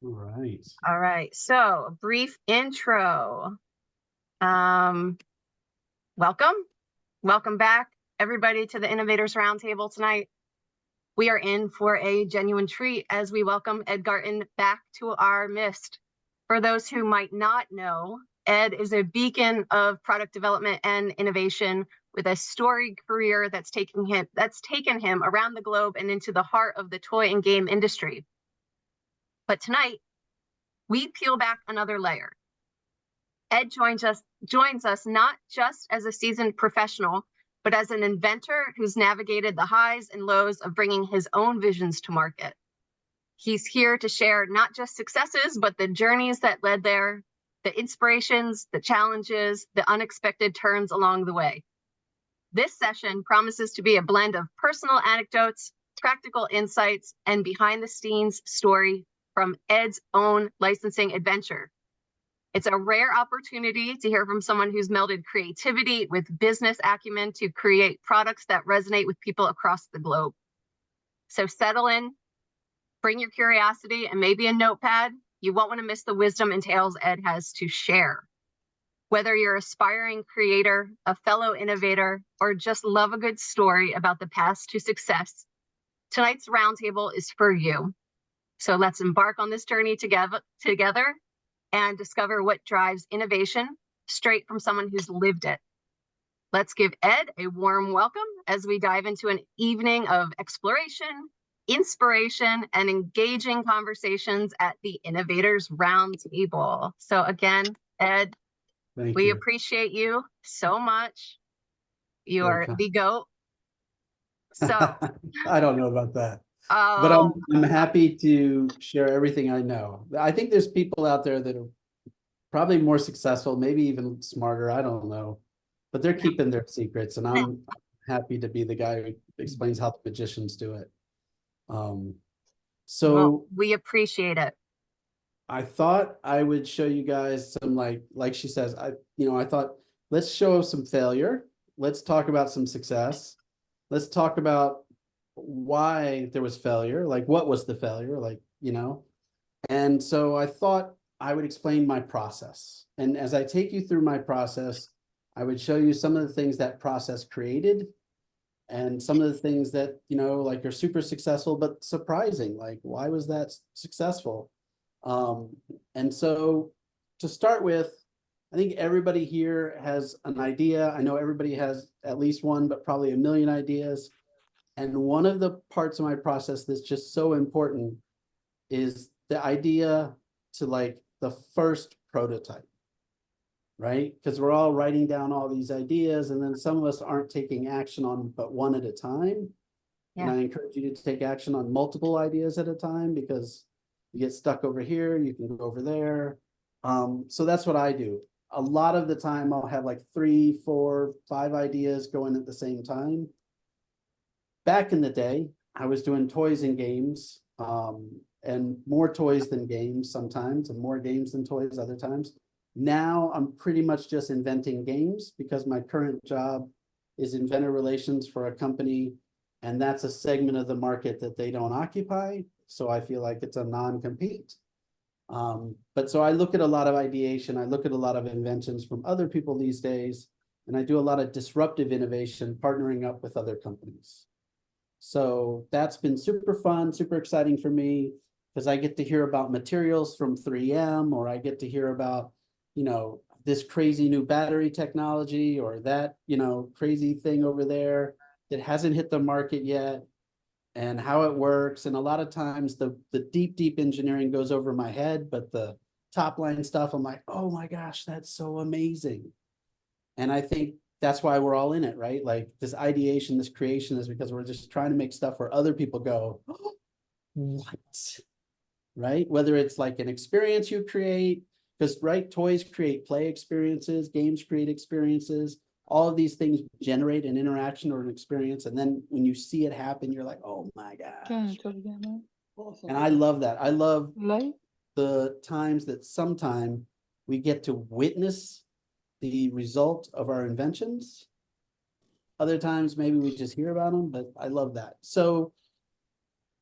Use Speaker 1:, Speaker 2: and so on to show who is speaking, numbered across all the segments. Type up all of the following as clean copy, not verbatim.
Speaker 1: Right.
Speaker 2: All right. So a brief intro. Um, welcome. Welcome back, everybody, to the Innovators Roundtable tonight. We are in for a genuine treat as we welcome Ed Gartin back to our midst. For those who might not know, Ed is a beacon of product development and innovation with a storied career that's taken him around the globe and into the heart of the toy and game industry. But tonight, we peel back another layer. Ed joins us not just as a seasoned professional, but as an inventor who's navigated the highs and lows of bringing his own visions to market. He's here to share not just successes, but the journeys that led there, the inspirations, the challenges, the unexpected turns along the way. This session promises to be a blend of personal anecdotes, practical insights, and behind-the-scenes story from Ed's own licensing adventure. It's a rare opportunity to hear from someone who's melded creativity with business acumen to create products that resonate with people across the globe. So settle in, bring your curiosity, and maybe a notepad. You won't want to miss the wisdom and tales Ed has to share. Whether you're an aspiring creator, a fellow innovator, or just love a good story about the path to success, tonight's roundtable is for you. So let's embark on this journey together and discover what drives innovation straight from someone who's lived it. Let's give Ed a warm welcome as we dive into an evening of exploration, inspiration, and engaging conversations at the Innovators Roundtable. So again, Ed, we appreciate you so much. You are the GOAT. So
Speaker 1: I don't know about that.
Speaker 2: Oh,
Speaker 1: but I'm happy to share everything I know. I think there's people out there that are probably more successful, maybe even smarter. I don't know, but they're keeping their secrets, and I'm happy to be the guy who explains how the magicians do it. So
Speaker 2: well, we appreciate it.
Speaker 1: I thought I would show you guys some like she says, I thought let's show some failure. Let's talk about some success. Let's talk about why there was failure, like what was the failure, and so I thought I would explain my process. And as I take you through my process, I would show you some of the things that process created and some of the things that, like are super successful, but surprising, like why was that successful? And so to start with, I think everybody here has an idea. I know everybody has at least one, but probably a million ideas. And one of the parts of my process that's just so important is the idea to like the first prototype, right? Because we're all writing down all these ideas, and then some of us aren't taking action on but one at a time. Yeah. And I encourage you to take action on multiple ideas at a time, because you get stuck over here, you can go over there. So that's what I do. A lot of the time I'll have like 3, 4, 5 ideas going at the same time. Back in the day, I was doing toys and games, and more toys than games sometimes, and more games than toys other times. Now I'm pretty much just inventing games, because my current job is inventor relations for a company, and that's a segment of the market that they don't occupy. So I feel like it's a non-compete. But so I look at a lot of ideation, I look at a lot of inventions from other people these days, and I do a lot of disruptive innovation, partnering up with other companies. So that's been super fun, super exciting for me, because I get to hear about materials from 3M, or I get to hear about, this crazy new battery technology, or that, crazy thing over there that hasn't hit the market yet, and how it works. And a lot of times the deep engineering goes over my head, but the top line stuff, I'm like, oh my gosh, that's so amazing. And I think that's why we're all in it, right? Like this ideation, this creation is because we're just trying to make stuff where other people go, oh, what? Right? Whether it's like an experience you create, because right, toys create play experiences, games create experiences. All of these things generate an interaction or an experience. And then when you see it happen, you're like, oh my gosh. And I love that. I love the times that sometime we get to witness the result of our inventions. Other times, maybe we just hear about them, but I love that. So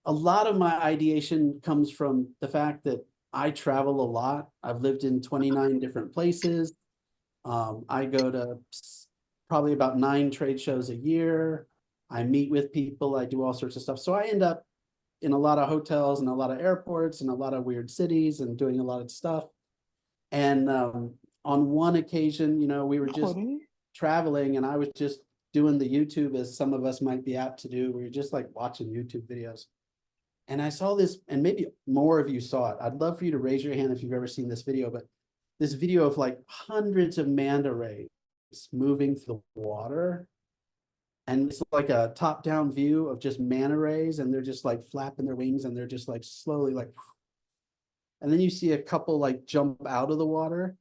Speaker 1: a lot of my ideation comes from the fact that I travel a lot. I've lived in 29 different places. I go to probably about 9 trade shows a year. I meet with people, I do all sorts of stuff. So I end up in a lot of hotels and a lot of airports and a lot of weird cities and doing a lot of stuff. And on one occasion, we were just traveling and I was just doing the YouTube, as some of us might be apt to do. We were just like watching YouTube videos. And I saw this, and maybe more of you saw it. I'd love for you to raise your hand if you've ever seen this video, but this video of like hundreds of manta rays moving through the water. And it's like a top-down view of just manta rays, and they're just like flapping their wings and they're just like slowly like, and then you see a couple like jump out of the water.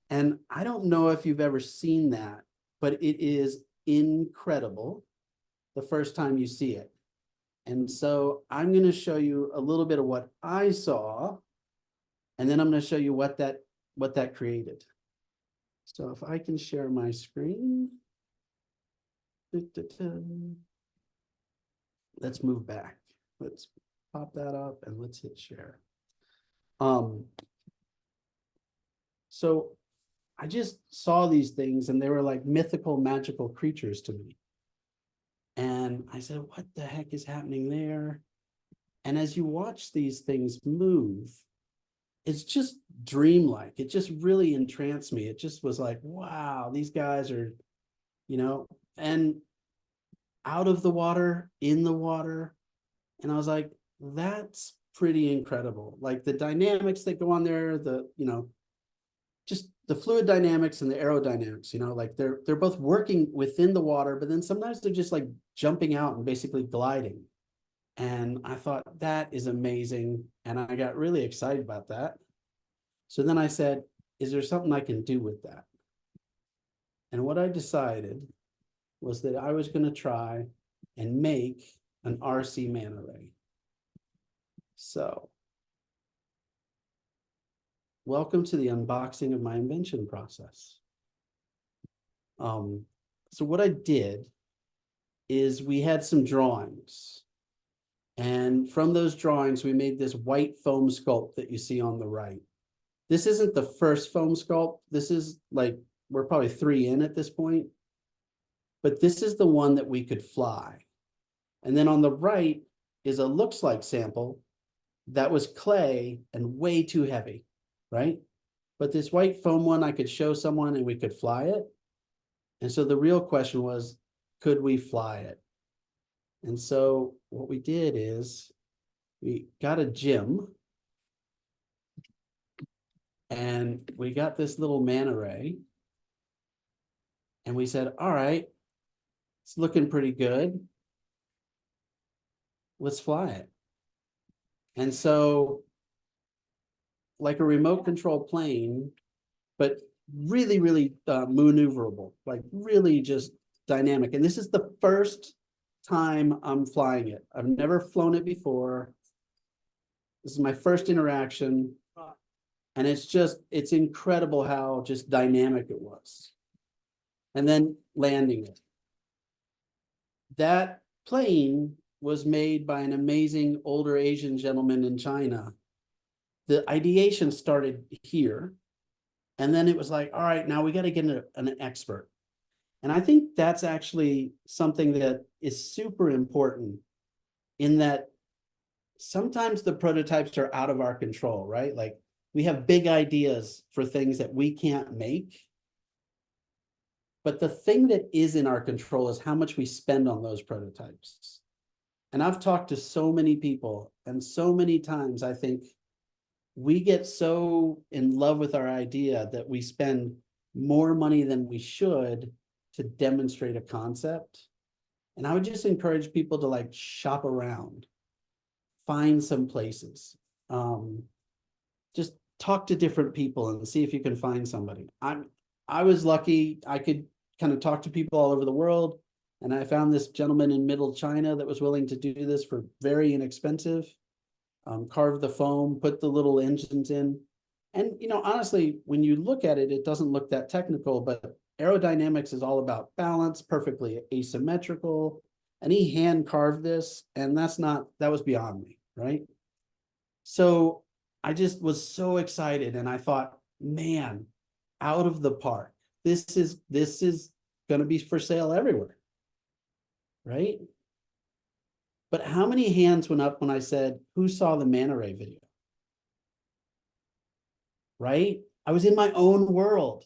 Speaker 1: And I don't know if you've ever seen that, but it is incredible the first time you see it. And so I'm going to show you a little bit of what I saw, and then I'm going to show you what that created. So if I can share my screen. Let's move back. Let's pop that up and let's hit share. So I just saw these things and they were like mythical, magical creatures to me. And I said, what the heck is happening there? And as you watch these things move, it's just dreamlike. It just really entranced me. It just was like, wow, these guys are, and out of the water, in the water. And I was like, that's pretty incredible. Like the dynamics that go on there, just the fluid dynamics and the aerodynamics, like they're both working within the water, but then sometimes they're just like jumping out and basically gliding. And I thought that is amazing. And I got really excited about that. So then I said, is there something I can do with that? And what I decided was that I was going to try and make an RC manta ray. So welcome to the unboxing of my invention process. So what I did is we had some drawings. And from those drawings, we made this white foam sculpt that you see on the right. This isn't the first foam sculpt. This is like, we're probably 3 in at this point. But this is the one that we could fly. And then on the right is a looks like sample that was clay and way too heavy, right? But this white foam one, I could show someone and we could fly it. And so the real question was, could we fly it? And so what we did is we got a gym and we got this little manta ray. And we said, all right, it's looking pretty good. Let's fly it. And so like a remote control plane, but really, really maneuverable, like really just dynamic. And this is the first time I'm flying it. I've never flown it before. This is my first interaction. And it's incredible how just dynamic it was. And then landing it. That plane was made by an amazing older Asian gentleman in China. The ideation started here. And then it was like, all right, now we got to get an expert. And I think that's actually something that is super important in that sometimes the prototypes are out of our control, right? Like we have big ideas for things that we can't make. But the thing that is in our control is how much we spend on those prototypes. And I've talked to so many people, and so many times I think we get so in love with our idea that we spend more money than we should to demonstrate a concept. And I would just encourage people to like shop around, find some places, just talk to different people and see if you can find somebody. I was lucky. I could kind of talk to people all over the world. And I found this gentleman in Middle China that was willing to do this for very inexpensive. Carve the foam, put the little engines in. And, honestly, when you look at it, it doesn't look that technical, but aerodynamics is all about balance, perfectly asymmetrical. And he hand carved this, and that was beyond me, right? So I just was so excited, and I thought, man, out of the park. This is going to be for sale everywhere, right? But how many hands went up when I said, who saw the manta ray video? Right? I was in my own world.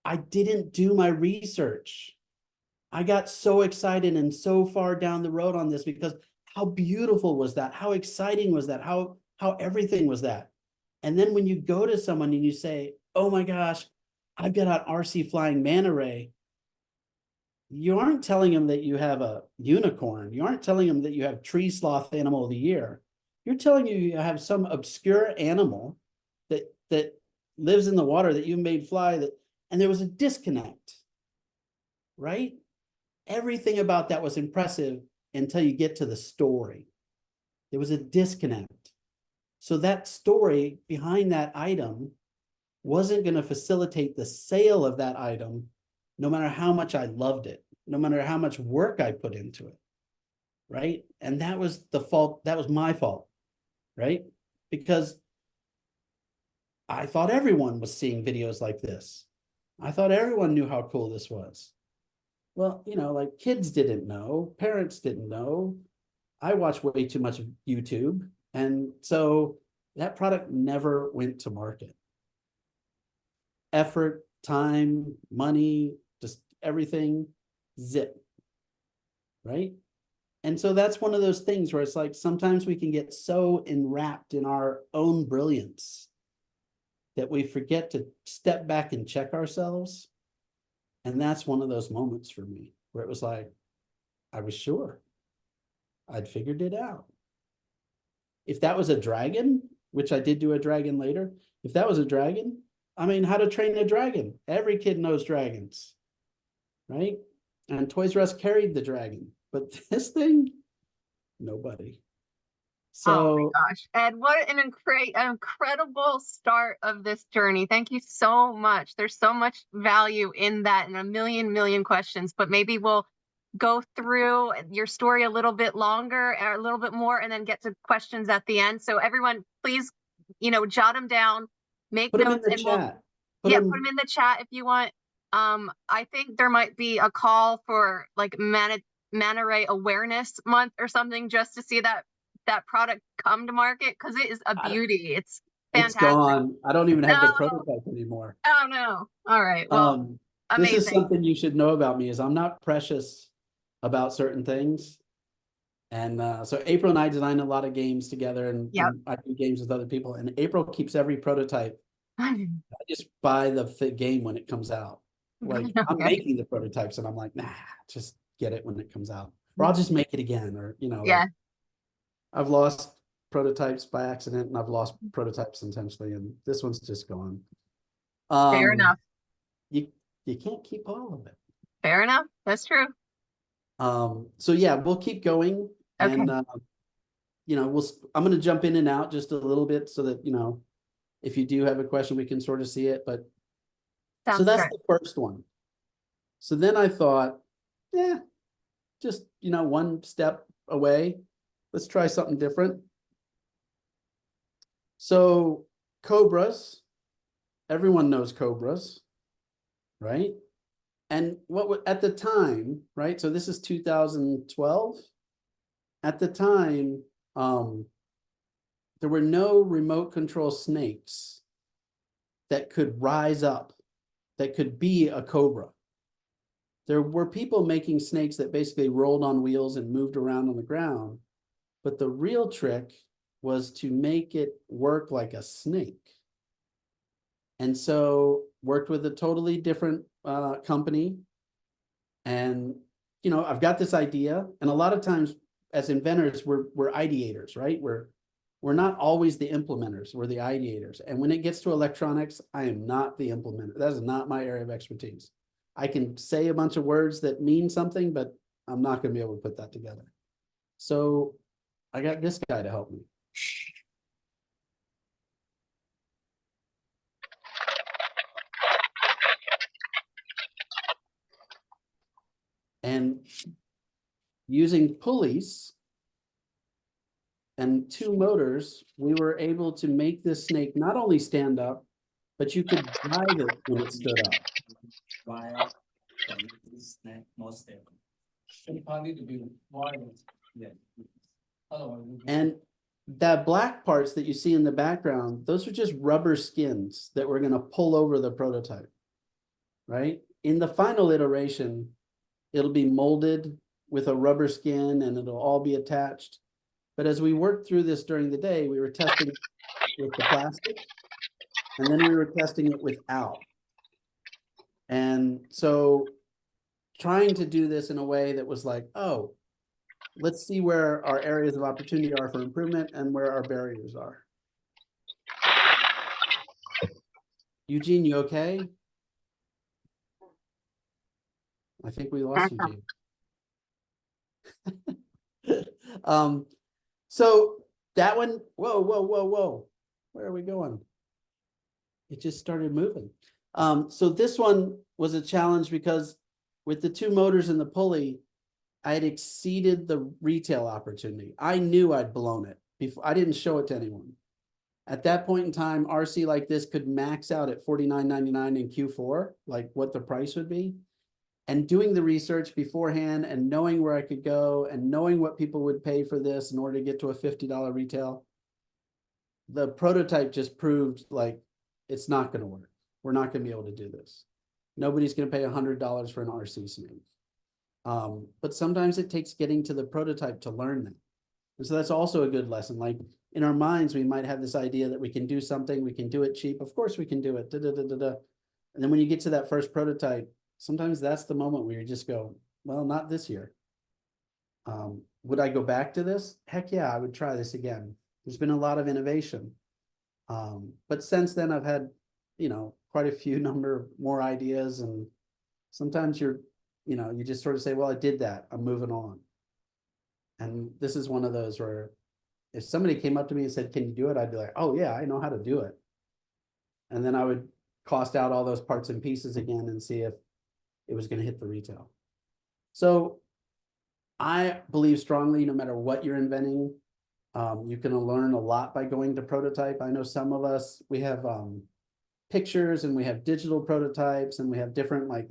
Speaker 1: I didn't do my research. I got so excited and so far down the road on this because how beautiful was that? How exciting was that? How everything was that? And then when you go to someone and you say, oh my gosh, I've got an RC flying manta ray, you aren't telling them that you have a unicorn. You aren't telling them that you have tree sloth animal of the year. You're telling you have some obscure animal that lives in the water that you made fly, that, and there was a disconnect, right? Everything about that was impressive until you get to the story. There was a disconnect. So that story behind that item wasn't going to facilitate the sale of that item, no matter how much I loved it, no matter how much work I put into it, right? And that was the fault. That was my fault, right? Because I thought everyone was seeing videos like this. I thought everyone knew how cool this was. Well, like kids didn't know, parents didn't know. I watched way too much of YouTube. And so that product never went to market. Effort, time, money, just everything, zip, right? And so that's one of those things where it's like sometimes we can get so enwrapped in our own brilliance that we forget to step back and check ourselves. And that's one of those moments for me where it was like, I was sure I'd figured it out. If that was a dragon, which I did do a dragon later, if that was a dragon, I mean, how to train a dragon. Every kid knows dragons, right? And Toys R Us carried the dragon, but this thing, nobody.
Speaker 2: Oh
Speaker 1: So
Speaker 2: my gosh. Ed, what an incredible start of this journey. Thank you so much. There's so much value in that and a million questions, but maybe we'll go through your story a little bit longer, or a little bit more, and then get to questions at the end. So everyone, please, jot them down, make
Speaker 1: put them in
Speaker 2: notes,
Speaker 1: the
Speaker 2: and we'll,
Speaker 1: chat. Put
Speaker 2: yeah, put
Speaker 1: them,
Speaker 2: them in the chat if you want. I think there might be a call for like Manta Ray Awareness Month or something, just to see that product come to market, because it is a beauty. It's
Speaker 1: it's
Speaker 2: fantastic.
Speaker 1: gone. I don't even have the
Speaker 2: No,
Speaker 1: prototype anymore.
Speaker 2: oh no. All right. Well,
Speaker 1: This is
Speaker 2: amazing.
Speaker 1: something you should know about me is I'm not precious about certain things. And so April and I design a lot of games together,
Speaker 2: Yep.
Speaker 1: and I do games with other people. And April keeps every prototype. I just buy the game when it comes out. Like I'm
Speaker 2: Okay.
Speaker 1: making the prototypes, and I'm like, nah, just get it when it comes out, or I'll just make it again, or like
Speaker 2: Yeah.
Speaker 1: I've lost prototypes by accident, and I've lost prototypes intentionally, and this one's just gone.
Speaker 2: Fair
Speaker 1: Um,
Speaker 2: enough.
Speaker 1: you you can't keep all of it.
Speaker 2: Fair enough. That's true.
Speaker 1: So yeah, we'll keep going,
Speaker 2: Okay.
Speaker 1: and I'm going to jump in and out just a little bit so that if you do have a question, we can sort of see it. But so
Speaker 2: Sounds
Speaker 1: that's
Speaker 2: good.
Speaker 1: the first one. So then I thought, yeah, just one step away. Let's try something different. So cobras, everyone knows cobras, right? And at the time, right? So this is 2012. At the time, there were no remote control snakes that could rise up, that could be a cobra. There were people making snakes that basically rolled on wheels and moved around on the ground. But the real trick was to make it work like a snake. And so worked with a totally different company. And, I've got this idea. And a lot of times as inventors, we're ideators, right? We're not always the implementers, we're the ideators. And when it gets to electronics, I am not the implementer. That is not my area of expertise. I can say a bunch of words that mean something, but I'm not going to be able to put that together. So I got this guy to help me. And using pulleys, and 2 motors, we were able to make this snake not only stand up, but you could drive it when it stood up.
Speaker 3: While the snack more stable. And probably to be wider. Yeah. Otherwise, it would be-
Speaker 1: And that black parts that you see in the background, those are just rubber skins that we're gonna pull over the prototype, right? In the final iteration, it'll be molded with a rubber skin and it'll all be attached. But as we worked through this during the day, we were testing with the plastic, and then we were testing it without. And so trying to do this in a way that was like, oh, let's see where our areas of opportunity are for improvement and where our barriers are. Eugene, you okay? I think we lost Eugene. So that one, whoa. Where are we going? It just started moving. So this one was a challenge because with the 2 motors and the pulley, I had exceeded the retail opportunity. I knew I'd blown it before. I didn't show it to anyone. At that point in time, RC like this could max out at $49.99 in Q4, like what the price would be. And doing the research beforehand and knowing where I could go and knowing what people would pay for this in order to get to a $50 retail, the prototype just proved like it's not going to work. We're not going to be able to do this. Nobody's going to pay $100 for an RC snake. But sometimes it takes getting to the prototype to learn that. And so that's also a good lesson. Like in our minds, we might have this idea that we can do something, we can do it cheap. Of course we can do it. And then when you get to that first prototype, sometimes that's the moment where you just go, well, not this year. Would I go back to this? Heck yeah, I would try this again. There's been a lot of innovation. But since then I've had, quite a few number more ideas, and sometimes you just sort of say, well, I did that, I'm moving on. And this is one of those where if somebody came up to me and said, can you do it? I'd be like, oh yeah, I know how to do it. And then I would cost out all those parts and pieces again and see if it was going to hit the retail. So I believe strongly, no matter what you're inventing, you can learn a lot by going to prototype. I know some of us, we have pictures and we have digital prototypes and we have different like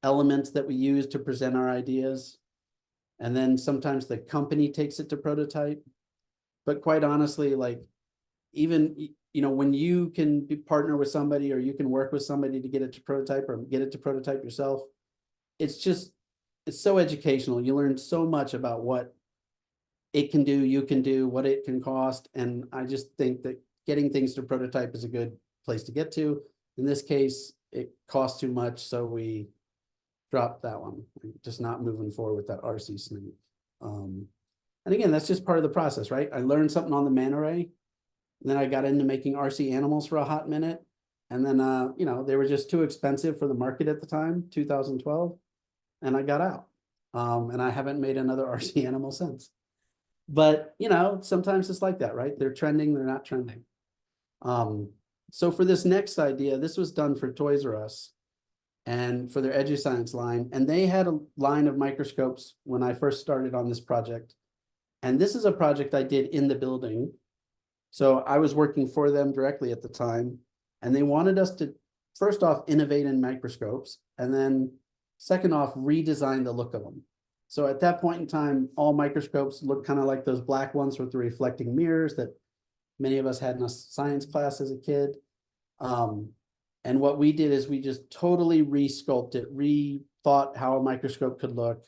Speaker 1: elements that we use to present our ideas. And then sometimes the company takes it to prototype. But quite honestly, like even, when you can partner with somebody or you can work with somebody to get it to prototype or get it to prototype yourself, it's so educational. You learn so much about what it can do, you can do, what it can cost. And I just think that getting things to prototype is a good place to get to. In this case, it costs too much, so we dropped that one. Just not moving forward with that RC snake. And again, that's just part of the process, right? I learned something on the man array, and then I got into making RC animals for a hot minute. And then, they were just too expensive for the market at the time, 2012, and I got out. And I haven't made another RC animal since. But, sometimes it's like that, right? They're trending, they're not trending. So for this next idea, this was done for Toys R Us and for their EduScience line. And they had a line of microscopes when I first started on this project. And this is a project I did in the building. So I was working for them directly at the time. And they wanted us to, first off, innovate in microscopes. And then second off, redesign the look of them. So at that point in time, all microscopes looked kind of like those black ones with the reflecting mirrors that many of us had in a science class as a kid. And what we did is we just totally re-sculpted, rethought how a microscope could look.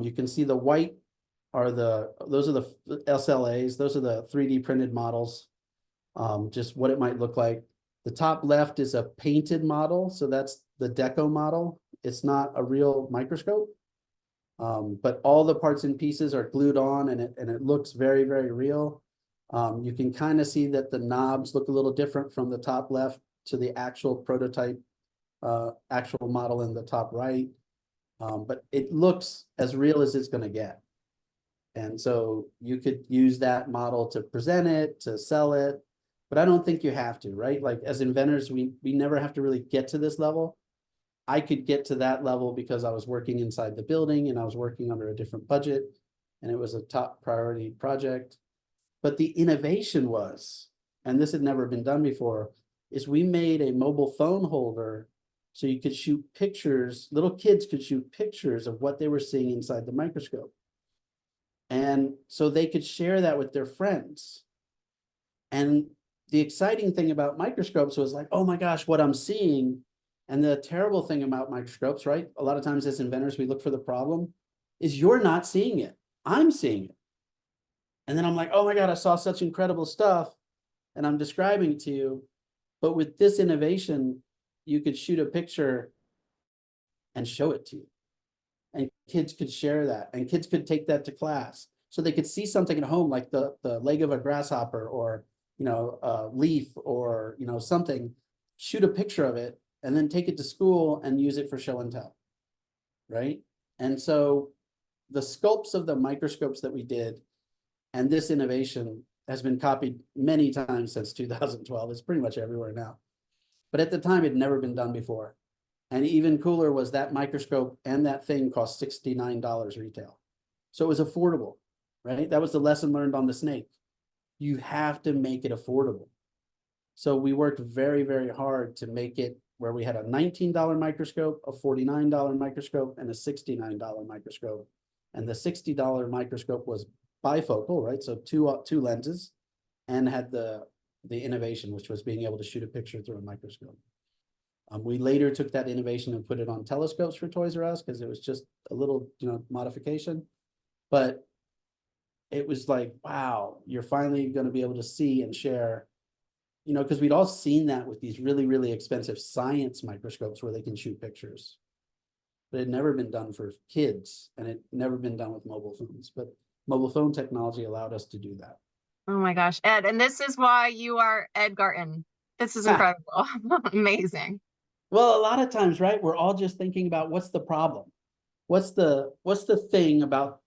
Speaker 1: You can see the white are those are the SLAs, those are the 3D printed models, just what it might look like. The top left is a painted model, so that's the deco model. It's not a real microscope, but all the parts and pieces are glued on, and it looks very, very real. You can kind of see that the knobs look a little different from the top left to the actual prototype, actual model in the top right. But it looks as real as it's going to get. And so you could use that model to present it, to sell it, but I don't think you have to, right? Like as inventors, we never have to really get to this level. I could get to that level because I was working inside the building and I was working under a different budget and it was a top priority project. But the innovation was, and this had never been done before, is we made a mobile phone holder so you could shoot pictures, little kids could shoot pictures of what they were seeing inside the microscope. And so they could share that with their friends. And the exciting thing about microscopes was like, oh my gosh, what I'm seeing. And the terrible thing about microscopes, right? A lot of times as inventors, we look for the problem, is you're not seeing it. I'm seeing it. And then I'm like, oh my God, I saw such incredible stuff. And I'm describing it to you. But with this innovation, you could shoot a picture and show it to you. And kids could share that, and kids could take that to class. So they could see something at home, like the leg of a grasshopper, or a leaf, or something, shoot a picture of it, and then take it to school and use it for show and tell. Right? And so the sculpts of the microscopes that we did, and this innovation has been copied many times since 2012. It's pretty much everywhere now. But at the time, it had never been done before. And even cooler was that microscope and that thing cost $69 retail. So it was affordable, right? That was the lesson learned on the snake. You have to make it affordable. So we worked very, very hard to make it where we had a $19 microscope, a $49 microscope, and a $69 microscope. And the $60 microscope was bifocal, right? So two lenses, and had the innovation, which was being able to shoot a picture through a microscope. We later took that innovation and put it on telescopes for Toys R Us because it was just a little, modification. But it was like, wow, you're finally going to be able to see and share, because we'd all seen that with these really, really expensive science microscopes where they can shoot pictures. But it had never been done for kids, and it never been done with mobile phones. But mobile phone technology allowed us to do that.
Speaker 2: Oh my gosh, Ed, and this is why you are Ed Gartin. This is incredible. Amazing.
Speaker 1: Well, a lot of times, right, we're all just thinking about what's the problem? What's the thing about,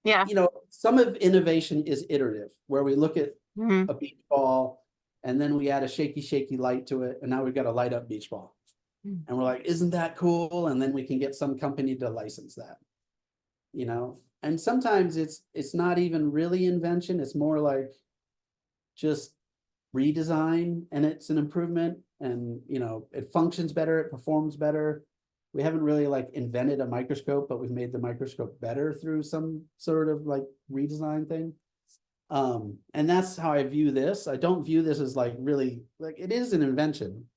Speaker 2: Yeah.
Speaker 1: Some of innovation is iterative, where we look at
Speaker 2: Mhm.
Speaker 1: a beach ball and then we add a shaky light to it, and now we've got a light up beach ball.
Speaker 2: Mm.
Speaker 1: And we're like, isn't that cool? And then we can get some company to license that, and sometimes it's not even really invention. It's more like just redesign, and it's an improvement, and it functions better, it performs better. We haven't really like invented a microscope, but we've made the microscope better through some sort of like redesign thing. And that's how I view this. I don't view this as like really, like, it is an invention,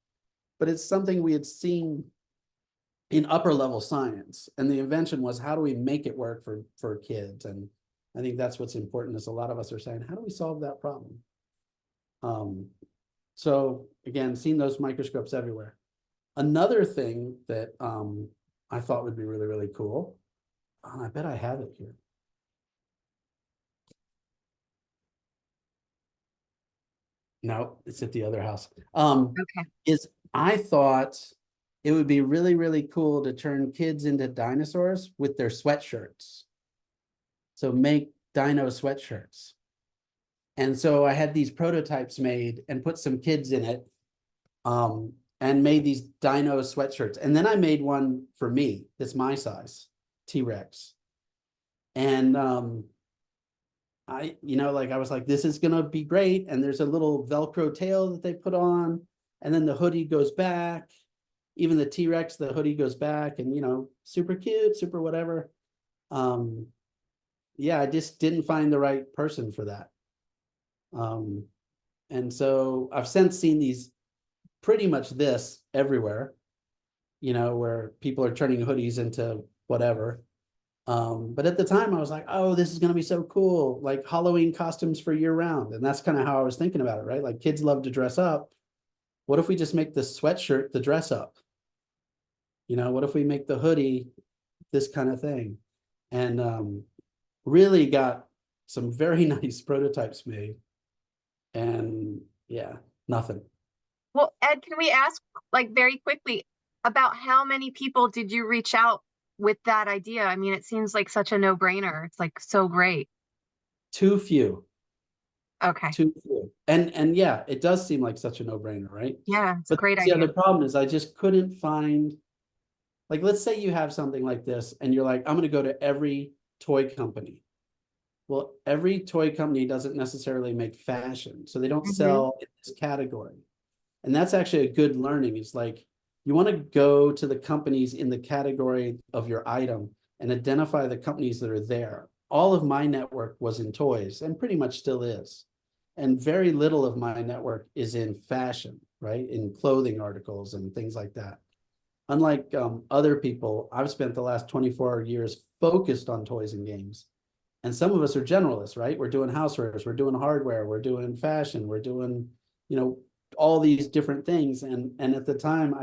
Speaker 1: but it's something we had seen in upper level science, and the invention was, how do we make it work for kids? And I think that's what's important, is a lot of us are saying, how do we solve that problem? So again, seeing those microscopes everywhere. Another thing that I thought would be really, really cool, I bet I have it here. No, it's at the other house.
Speaker 2: Okay.
Speaker 1: Is I thought it would be really, really cool to turn kids into dinosaurs with their sweatshirts. So make dino sweatshirts. And so I had these prototypes made and put some kids in it, and made these dino sweatshirts. And then I made one for me that's my size, T-Rex. And I was like, this is gonna be great. And there's a little Velcro tail that they put on, and then the hoodie goes back. Even the T-Rex, the hoodie goes back, and super cute, super whatever. Yeah, I just didn't find the right person for that. And so I've since seen these pretty much this everywhere, where people are turning hoodies into whatever. But at the time I was like, oh, this is going to be so cool, like Halloween costumes for year round. And that's kind of how I was thinking about it, right? Like, kids love to dress up. What if we just make the sweatshirt the dress up? What if we make the hoodie this kind of thing? And really got some very nice prototypes made. And yeah, nothing.
Speaker 2: Well, Ed, can we ask, like, very quickly, about how many people did you reach out with that idea? I mean, it seems like such a no-brainer. It's like so great.
Speaker 1: Too few.
Speaker 2: Okay.
Speaker 1: Too few. And yeah, it does seem like such a no-brainer, right?
Speaker 2: Yeah, it's a
Speaker 1: But
Speaker 2: great
Speaker 1: the
Speaker 2: idea.
Speaker 1: other problem is I just couldn't find, like, let's say you have something like this and you're like, I'm going to go to every toy company. Well, every toy company doesn't necessarily make fashion, so they don't
Speaker 2: Mhm.
Speaker 1: sell in this category. And that's actually a good learning. It's like you want to go to the companies in the category of your item and identify the companies that are there. All of my network was in toys and pretty much still is. And very little of my network is in fashion, right? In clothing articles and things like that. Unlike other people, I've spent the last 24 years focused on toys and games. And some of us are generalists, right? We're doing housewares, we're doing hardware, we're doing fashion, we're doing, all these different things. And at the time,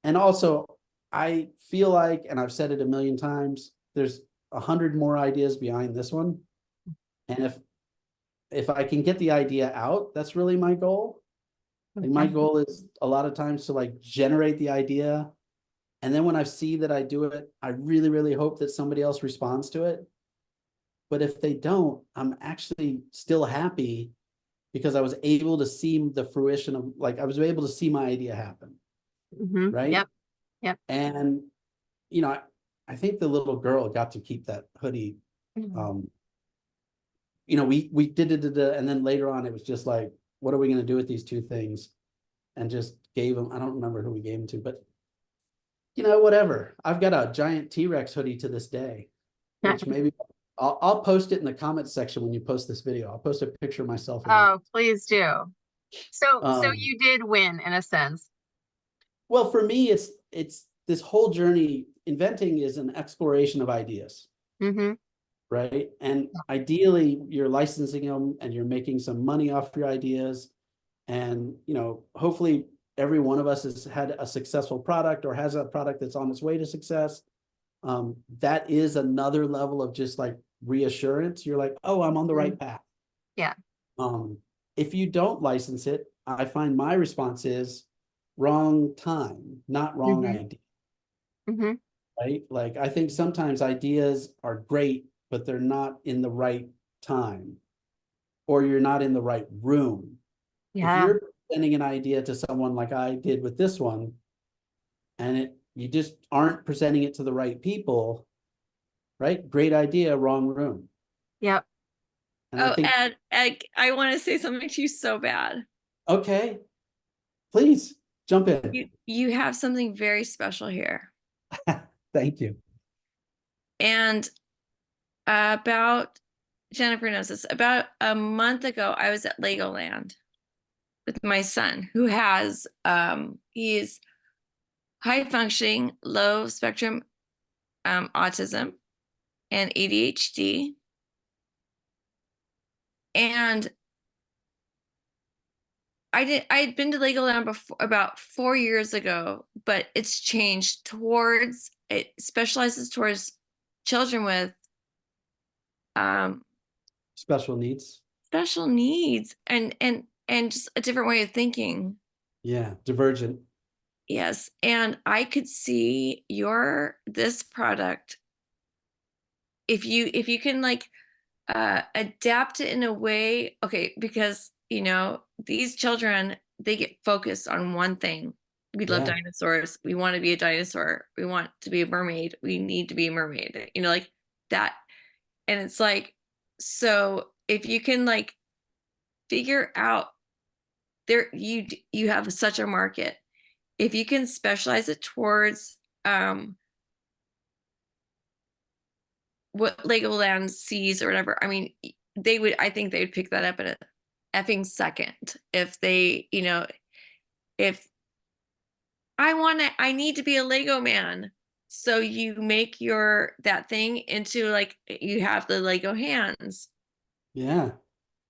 Speaker 1: and also I feel like, and I've said it a million times, there's 100 more ideas behind this one. And if I can get the idea out, that's really my goal. Like my
Speaker 2: Okay.
Speaker 1: goal is a lot of times to like generate the idea. And then when I see that I do it, I really, really hope that somebody else responds to it. But if they don't, I'm actually still happy because I was able to see the fruition of, like, I was able to see my idea happen,
Speaker 2: Mhm.
Speaker 1: right?
Speaker 2: Yep. Yep.
Speaker 1: And, I think the little girl got to keep that hoodie.
Speaker 2: Mhm.
Speaker 1: We did it, and then later on, it was just like, what are we going to do with these two things? And just gave them, I don't remember who we gave them to, but, whatever. I've got a giant T-Rex hoodie to this day, which maybe I'll post it in the comments section when you post this video. I'll post a picture of myself in that.
Speaker 2: Oh, please do. So
Speaker 1: Um,
Speaker 2: you did win in a sense.
Speaker 1: Well, for me, it's this whole journey. Inventing is an exploration of ideas,
Speaker 2: Mm-hmm.
Speaker 1: right? And ideally, you're licensing them and you're making some money off your ideas. And hopefully, every one of us has had a successful product or has a product that's on its way to success. That is another level of just like reassurance. You're like, oh, I'm on the right path.
Speaker 2: Yeah.
Speaker 1: If you don't license it, I find my response is wrong time, not wrong
Speaker 2: Mm-hmm.
Speaker 1: idea,
Speaker 2: Mm-hmm.
Speaker 1: right? Like I think sometimes ideas are great, but they're not in the right time, or you're not in the right room. If
Speaker 2: Yeah.
Speaker 1: you're sending an idea to someone like I did with this one, and you just aren't presenting it to the right people, right? Great idea, wrong room.
Speaker 2: Yep.
Speaker 1: And I
Speaker 4: Oh,
Speaker 1: think,
Speaker 4: Ed, I want to say something to you so bad.
Speaker 1: okay, please jump in.
Speaker 4: You have something very special here.
Speaker 1: Thank you.
Speaker 4: And about Jennifer knows this. About a month ago, I was at Legoland with my son, who has he's high functioning, low spectrum autism and ADHD. And I'd been to Legoland before about 4 years ago, but it's changed towards, it specializes towards children with
Speaker 1: Special needs.
Speaker 4: special needs and just a different way of thinking.
Speaker 1: Yeah, divergent.
Speaker 4: Yes. And I could see this product, if you can like adapt it in a way, okay, because these children, they get focused on one thing. We love
Speaker 1: Yeah.
Speaker 4: dinosaurs. We want to be a dinosaur. We want to be a mermaid. We need to be a mermaid. Like that. And it's like, so if you can like figure out there, you have such a market. If you can specialize it towards what Legoland sees or whatever, I mean, I think they would pick that up in a effing second if they, if I need to be a Lego man. So you make that thing into like, you have the Lego hands.
Speaker 1: Yeah.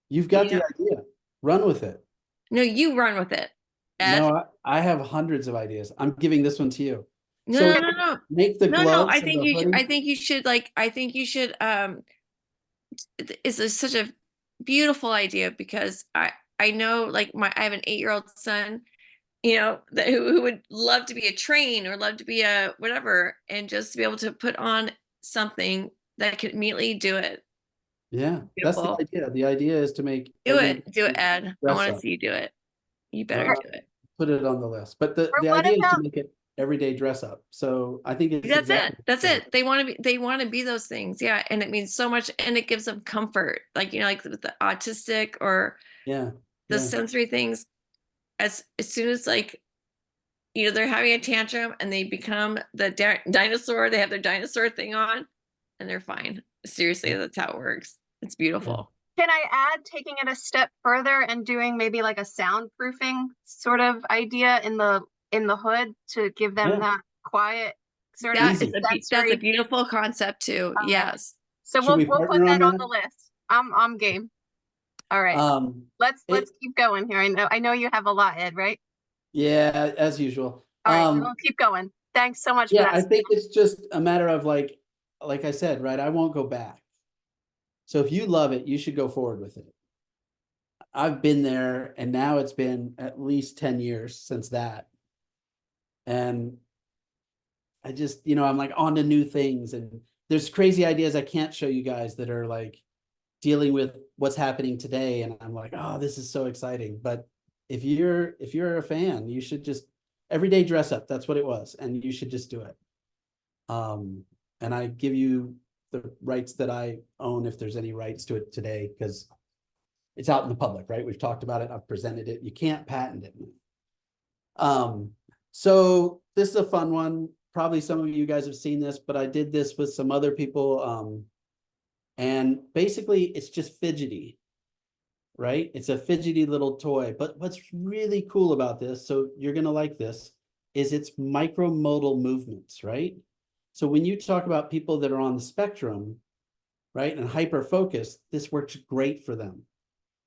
Speaker 1: You've got the idea. Run with it.
Speaker 4: No, you run with it, Ed.
Speaker 1: No, I have hundreds of ideas. I'm giving this one to you.
Speaker 4: No,
Speaker 1: So
Speaker 4: no, no,
Speaker 1: make the
Speaker 4: no, no.
Speaker 1: gloves
Speaker 4: I
Speaker 1: and
Speaker 4: think
Speaker 1: the
Speaker 4: you should.
Speaker 1: hoodie.
Speaker 4: I think you should. Like, I think you should. Such a beautiful idea because I know like I have an 8-year-old son, who would love to be a train or love to be a whatever, and just to be able to put on something that could immediately do it.
Speaker 1: Yeah, that's the
Speaker 4: Beautiful.
Speaker 1: idea. The idea is to make
Speaker 4: Do it, Ed. I
Speaker 1: dress
Speaker 4: want to
Speaker 1: up.
Speaker 4: see you do it. You better do it.
Speaker 1: Put it on the list. But
Speaker 2: Or
Speaker 1: the
Speaker 2: what
Speaker 1: idea is to
Speaker 2: about
Speaker 1: make it everyday dress up. So I think it's
Speaker 4: That's
Speaker 1: exactly
Speaker 4: it. That's
Speaker 1: what
Speaker 4: it. They want to be those things. Yeah. And it means so much, and it gives them comfort. Like, like with the autistic or
Speaker 1: Yeah,
Speaker 4: the
Speaker 1: yeah,
Speaker 4: sensory things, as soon as like, they're having a tantrum and they become the dinosaur, they have their dinosaur thing on and they're fine. Seriously,
Speaker 1: Yeah.
Speaker 4: that's how it works. It's beautiful.
Speaker 2: Can I add taking it a step further and doing maybe like a soundproofing sort of idea in the hood to give them
Speaker 1: Yeah.
Speaker 2: that quiet sort
Speaker 4: That
Speaker 2: of
Speaker 1: Easy.
Speaker 4: that's a
Speaker 2: sensory.
Speaker 4: beautiful concept too.
Speaker 2: All right.
Speaker 4: Yes.
Speaker 2: So
Speaker 1: Should we
Speaker 2: we'll put
Speaker 1: partner on
Speaker 2: that on
Speaker 1: that?
Speaker 2: the list. I'm game. All right. Let's
Speaker 1: It,
Speaker 2: keep going here. I know you have a lot, Ed, right?
Speaker 1: yeah, as usual.
Speaker 2: All right, so we'll keep going. Thanks so much for
Speaker 1: Yeah,
Speaker 2: that.
Speaker 1: I think it's just a matter of like I said, right? I won't go back. So if you love it, you should go forward with it. I've been there, and now it's been at least 10 years since that. And I just, I'm like on to new things, and there's crazy ideas I can't show you guys that are like dealing with what's happening today. And I'm like, oh, this is so exciting. But if you're a fan, you should just everyday dress up. That's what it was. And you should just do it. And I give you the rights that I own, if there's any rights to it today, because it's out in the public, right? We've talked about it. I've presented it. You can't patent it. So this is a fun one. Probably some of you guys have seen this, but I did this with some other people. And basically it's just fidgety, right? It's a fidgety little toy. But what's really cool about this, so you're going to like this, is it's micromodal movements, right? So when you talk about people that are on the spectrum, right, and hyper focused, this works great for them.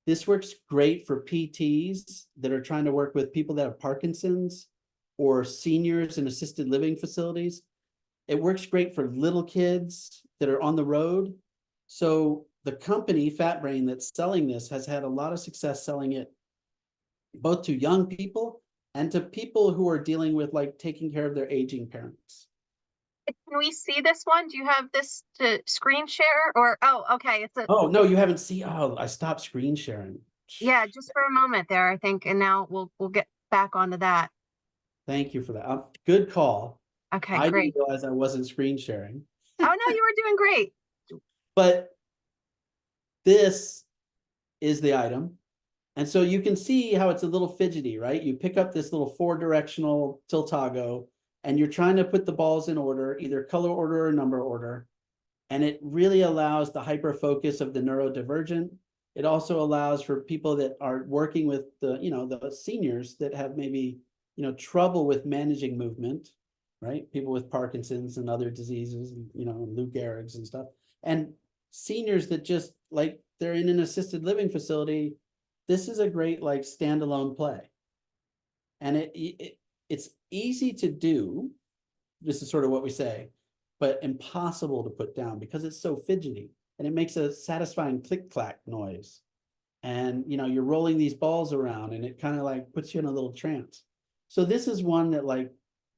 Speaker 1: This works great for PTs that are trying to work with people that have Parkinson's or seniors in assisted living facilities. It works great for little kids that are on the road. So the company, Fat Brain, that's selling this has had a lot of success selling it both to young people and to people who are dealing with like taking care of their aging parents.
Speaker 2: Can we see this one? Do you have this to screen share or, oh, okay.
Speaker 1: Oh, no, you haven't seen, oh, I stopped screen sharing.
Speaker 2: Yeah, just for a moment there, I think. And now we'll get back onto that.
Speaker 1: Thank you for that. Good call.
Speaker 2: Okay,
Speaker 1: I
Speaker 2: great.
Speaker 1: didn't realize I wasn't screen sharing.
Speaker 2: Oh, no, you were doing great.
Speaker 1: But this is the item. And so you can see how it's a little fidgety, right? You pick up this little 4-directional Tiltago and you're trying to put the balls in order, either color order or number order. And it really allows the hyper focus of the neurodivergent. It also allows for people that are working with the seniors that have maybe, trouble with managing movement, right? People with Parkinson's and other diseases, Lou Gehrig's and stuff. And seniors that just like they're in an assisted living facility. This is a great like standalone play. And it's easy to do. This is sort of what we say, but impossible to put down because it's so fidgety and it makes a satisfying click clack noise. And you're rolling these balls around and it kind of like puts you in a little trance. So this is one that like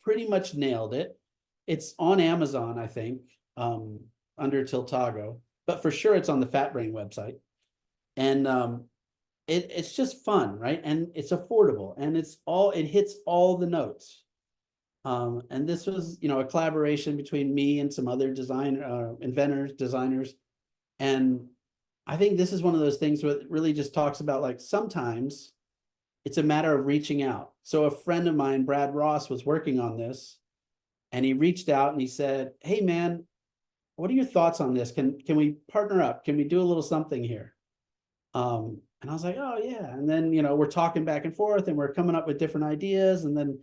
Speaker 1: pretty much nailed it. It's on Amazon, I think, under Tiltago, but for sure it's on the Fat Brain website. And it's just fun, right? And it's affordable and it hits all the notes. And this was, a collaboration between me and some other inventors, designers. And I think this is one of those things where it really just talks about like sometimes it's a matter of reaching out. So a friend of mine, Brad Ross, was working on this and he reached out and he said, hey man, what are your thoughts on this? Can we partner up? Can we do a little something here? And I was like, oh yeah. And then, we're talking back and forth and we're coming up with different ideas. And then,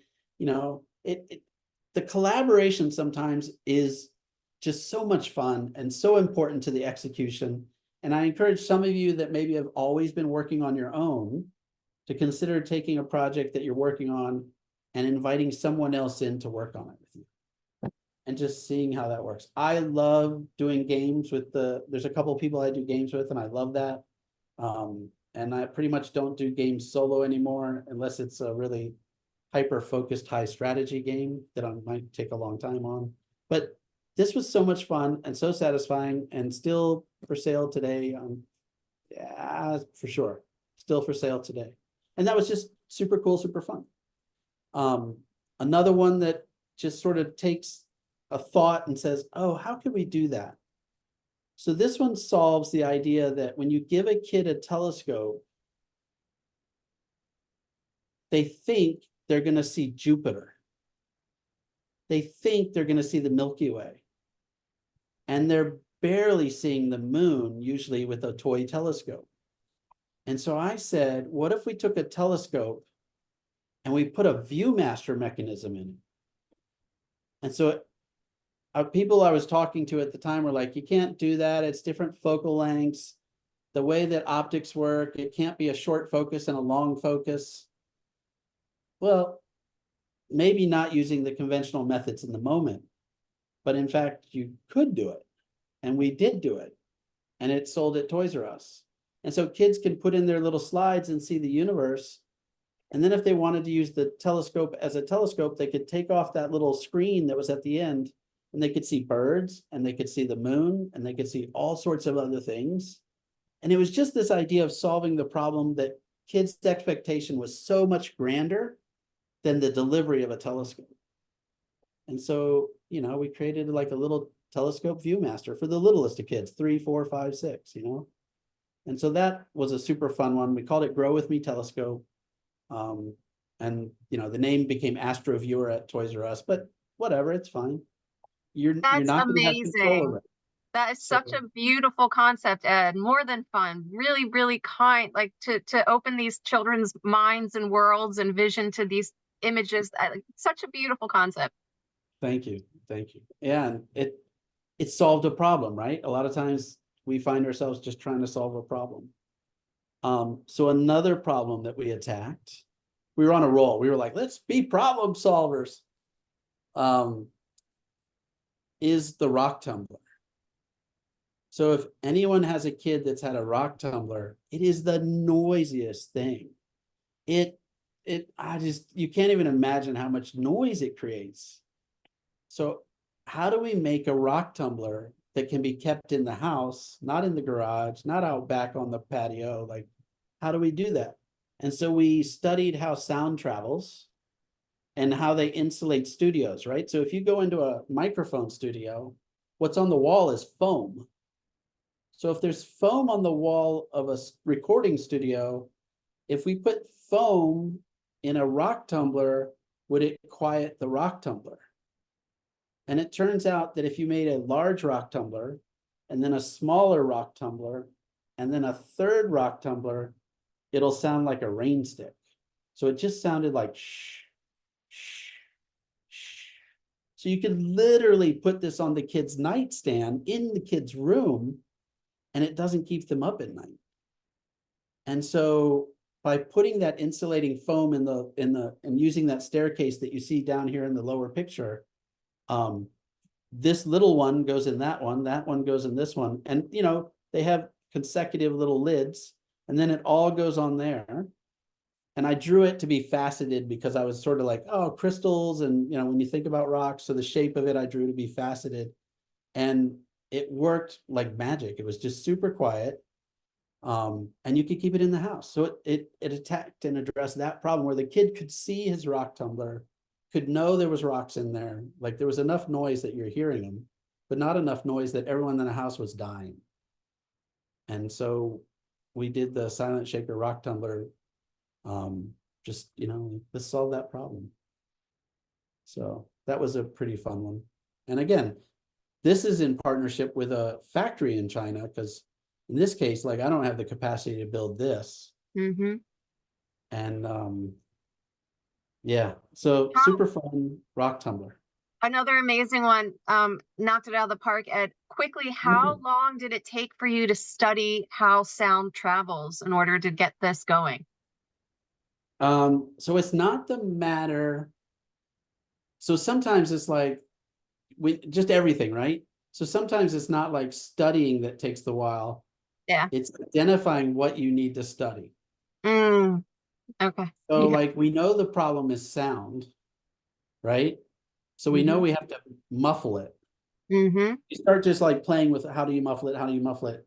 Speaker 1: the collaboration sometimes is just so much fun and so important to the execution. And I encourage some of you that maybe have always been working on your own to consider taking a project that you're working on and inviting someone else in to work on it with you. And just seeing how that works. I love doing games with there's a couple of people I do games with and I love that. And I pretty much don't do games solo anymore unless it's a really hyper-focused high strategy game that I might take a long time on. But this was so much fun and so satisfying and still for sale today. Yeah, for sure. Still for sale today. And that was just super cool, super fun. Another one that just sort of takes a thought and says, oh, how can we do that? So this one solves the idea that when you give a kid a telescope, they think they're going to see Jupiter. They think they're going to see the Milky Way. And they're barely seeing the moon, usually with a toy telescope. And so I said, what if we took a telescope and we put a Viewmaster mechanism in it? And so people I was talking to at the time were like, you can't do that. It's different focal lengths. The way that optics work, it can't be a short focus and a long focus. Well, maybe not using the conventional methods in the moment, but in fact, you could do it. And we did do it. And it sold at Toys R Us. And so kids can put in their little slides and see the universe. And then if they wanted to use the telescope as a telescope, they could take off that little screen that was at the end, and they could see birds, and they could see the moon, and they could see all sorts of other things. And it was just this idea of solving the problem that kids' expectation was so much grander than the delivery of a telescope. And so, you know, we created like a little telescope Viewmaster for the littlest of kids, 3, 4, 5, 6, you know. And so that was a super fun one. We called it Grow With Me Telescope. And you know, the name became Astro Viewer at Toys R Us, but whatever, it's fine. You're
Speaker 2: That's
Speaker 1: not going to have control
Speaker 2: amazing.
Speaker 1: of it.
Speaker 2: That is
Speaker 1: So-
Speaker 2: such a beautiful concept, Ed. More than fun. Really, really kind. Like to open these children's minds and worlds and vision to these images. Such a beautiful concept.
Speaker 1: Thank you. Thank you. Yeah, and it solved a problem, right? A lot of times we find ourselves just trying to solve a problem. So another problem that we attacked, we were on a roll. We were like, let's be problem solvers. Is the rock tumbler. So if anyone has a kid that's had a rock tumbler, it is the noisiest thing. You can't even imagine how much noise it creates. So how do we make a rock tumbler that can be kept in the house, not in the garage, not out back on the patio? Like, how do we do that? And so we studied how sound travels and how they insulate studios, right? So if you go into a microphone studio, what's on the wall is foam. So if there's foam on the wall of a recording studio, if we put foam in a rock tumbler, would it quiet the rock tumbler? And it turns out that if you made a large rock tumbler and then a smaller rock tumbler and then a third rock tumbler, it'll sound like a rain stick. So it just sounded like shh, shh, shh. So you could literally put this on the kid's nightstand in the kid's room, and it doesn't keep them up at night. And so by putting that insulating foam and using that staircase that you see down here in the lower picture, this little one goes in that one goes in this one. And, you know, they have consecutive little lids, and then it all goes on there. And I drew it to be faceted because I was sort of like, oh, crystals. And, you know, when you think about rocks, so the shape of it, I drew to be faceted. And it worked like magic. It was just super quiet. And you could keep it in the house. So it attacked and addressed that problem where the kid could see his rock tumbler, could know there was rocks in there. Like there was enough noise that you're hearing them, but not enough noise that everyone in the house was dying. And so we did the silent shaker rock tumbler. Just, you know, let's solve that problem. So that was a pretty fun one. And again, this is in partnership with a factory in China, because in this case, like I don't have the capacity to build this.
Speaker 2: Mm-hmm.
Speaker 1: And yeah, so super fun rock tumbler.
Speaker 2: Another amazing one. Knocked it out of the park, Ed. Quickly, how long did it take for you to study how sound travels in order to get this going?
Speaker 1: So it's not the matter. So sometimes it's like just everything, right? So sometimes it's not like studying that takes the while.
Speaker 2: Yeah.
Speaker 1: It's identifying what you need to study.
Speaker 2: Okay.
Speaker 1: So
Speaker 2: Yeah.
Speaker 1: like we know the problem is sound, right? So we know we have to muffle it.
Speaker 2: Mm-hmm.
Speaker 1: You start just like playing with how do you muffle it? How do you muffle it?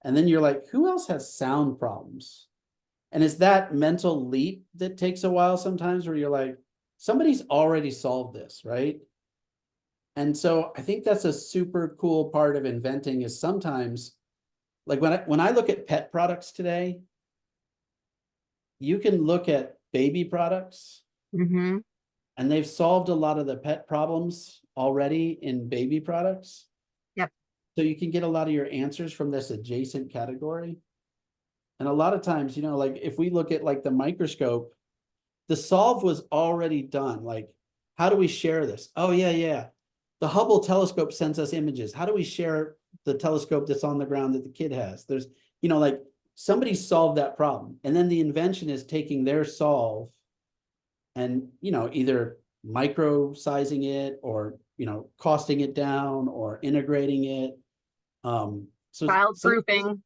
Speaker 1: And then you're like, who else has sound problems? And it's that mental leap that takes a while sometimes where you're like, somebody's already solved this, right? And so I think that's a super cool part of inventing is sometimes, like when I look at pet products today, you can look at baby products
Speaker 2: Mm-hmm.
Speaker 1: and they've solved a lot of the pet problems already in baby products.
Speaker 2: Yep.
Speaker 1: So you can get a lot of your answers from this adjacent category. And a lot of times, like if we look at like the microscope, the solve was already done. Like, how do we share this? Oh, yeah, yeah. The Hubble telescope sends us images. How do we share the telescope that's on the ground that the kid has? There's, like somebody solved that problem. And then the invention is taking their solve and, either micro sizing it or, costing it down or integrating it. So
Speaker 2: Child
Speaker 1: some,
Speaker 2: proofing.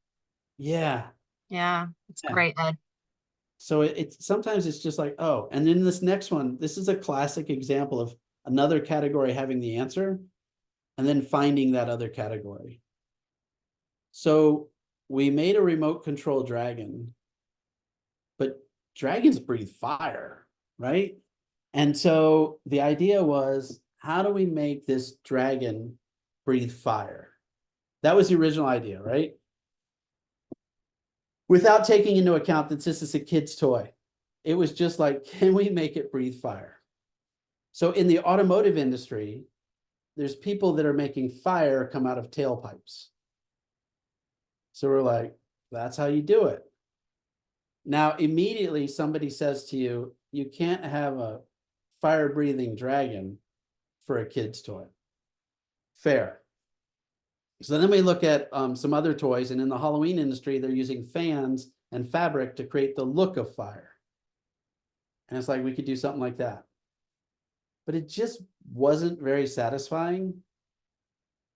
Speaker 1: yeah.
Speaker 2: Yeah, it's
Speaker 1: Yeah.
Speaker 2: great, Ed.
Speaker 1: So it's sometimes it's just like, oh, and then this next one, this is a classic example of another category having the answer and then finding that other category. So we made a remote control dragon, but dragons breathe fire, right? And so the idea was, how do we make this dragon breathe fire? That was the original idea, right? Without taking into account that this is a kid's toy. It was just like, can we make it breathe fire? So in the automotive industry, there's people that are making fire come out of tailpipes. So we're like, that's how you do it. Now, immediately somebody says to you, you can't have a fire-breathing dragon for a kid's toy. Fair. So then we look at some other toys, and in the Halloween industry, they're using fans and fabric to create the look of fire. And it's like, we could do something like that. But it just wasn't very satisfying.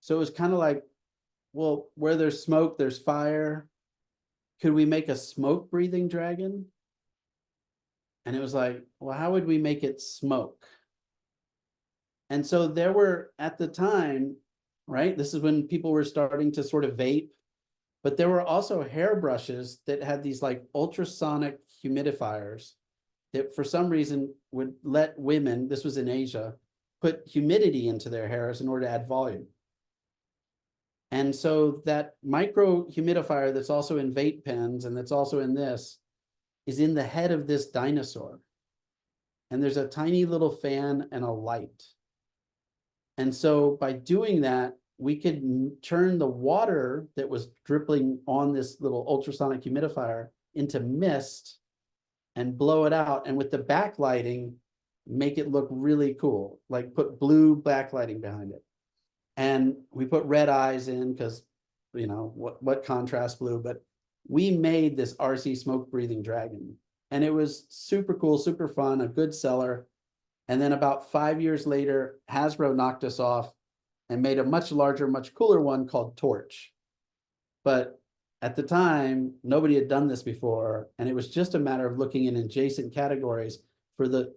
Speaker 1: So it was kind of like, well, where there's smoke, there's fire. Could we make a smoke breathing dragon? And it was like, well, how would we make it smoke? And so there were at the time, right? This is when people were starting to sort of vape, but there were also hairbrushes that had these like ultrasonic humidifiers that for some reason would let women, this was in Asia, put humidity into their hairs in order to add volume. And so that micro humidifier that's also in vape pens and that's also in this is in the head of this dinosaur. And there's a tiny little fan and a light. And so by doing that, we could turn the water that was dripping on this little ultrasonic humidifier into mist and blow it out. And with the backlighting, make it look really cool, like put blue backlighting behind it. And we put red eyes in because, what contrast blue, but we made this RC smoke breathing dragon. And it was super cool, super fun, a good seller. And then about 5 years later, Hasbro knocked us off and made a much larger, much cooler one called Torch. But at the time, nobody had done this before. And it was just a matter of looking in adjacent categories for the,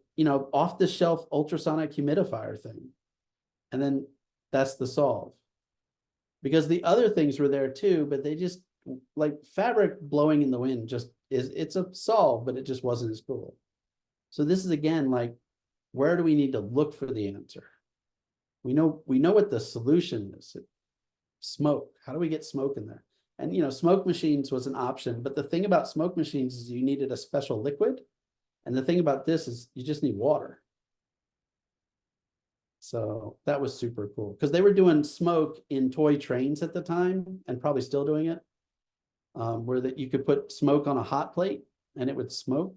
Speaker 1: off the shelf ultrasonic humidifier thing. And then that's the solve. Because the other things were there too, but they just, like fabric blowing in the wind it's a solve, but it just wasn't as cool. So this is again, like, where do we need to look for the answer? We know what the solution is. Smoke. How do we get smoke in there? And smoke machines was an option, but the thing about smoke machines is you needed a special liquid. And the thing about this is you just need water. So that was super cool because they were doing smoke in toy trains at the time and probably still doing it, where that you could put smoke on a hot plate and it would smoke.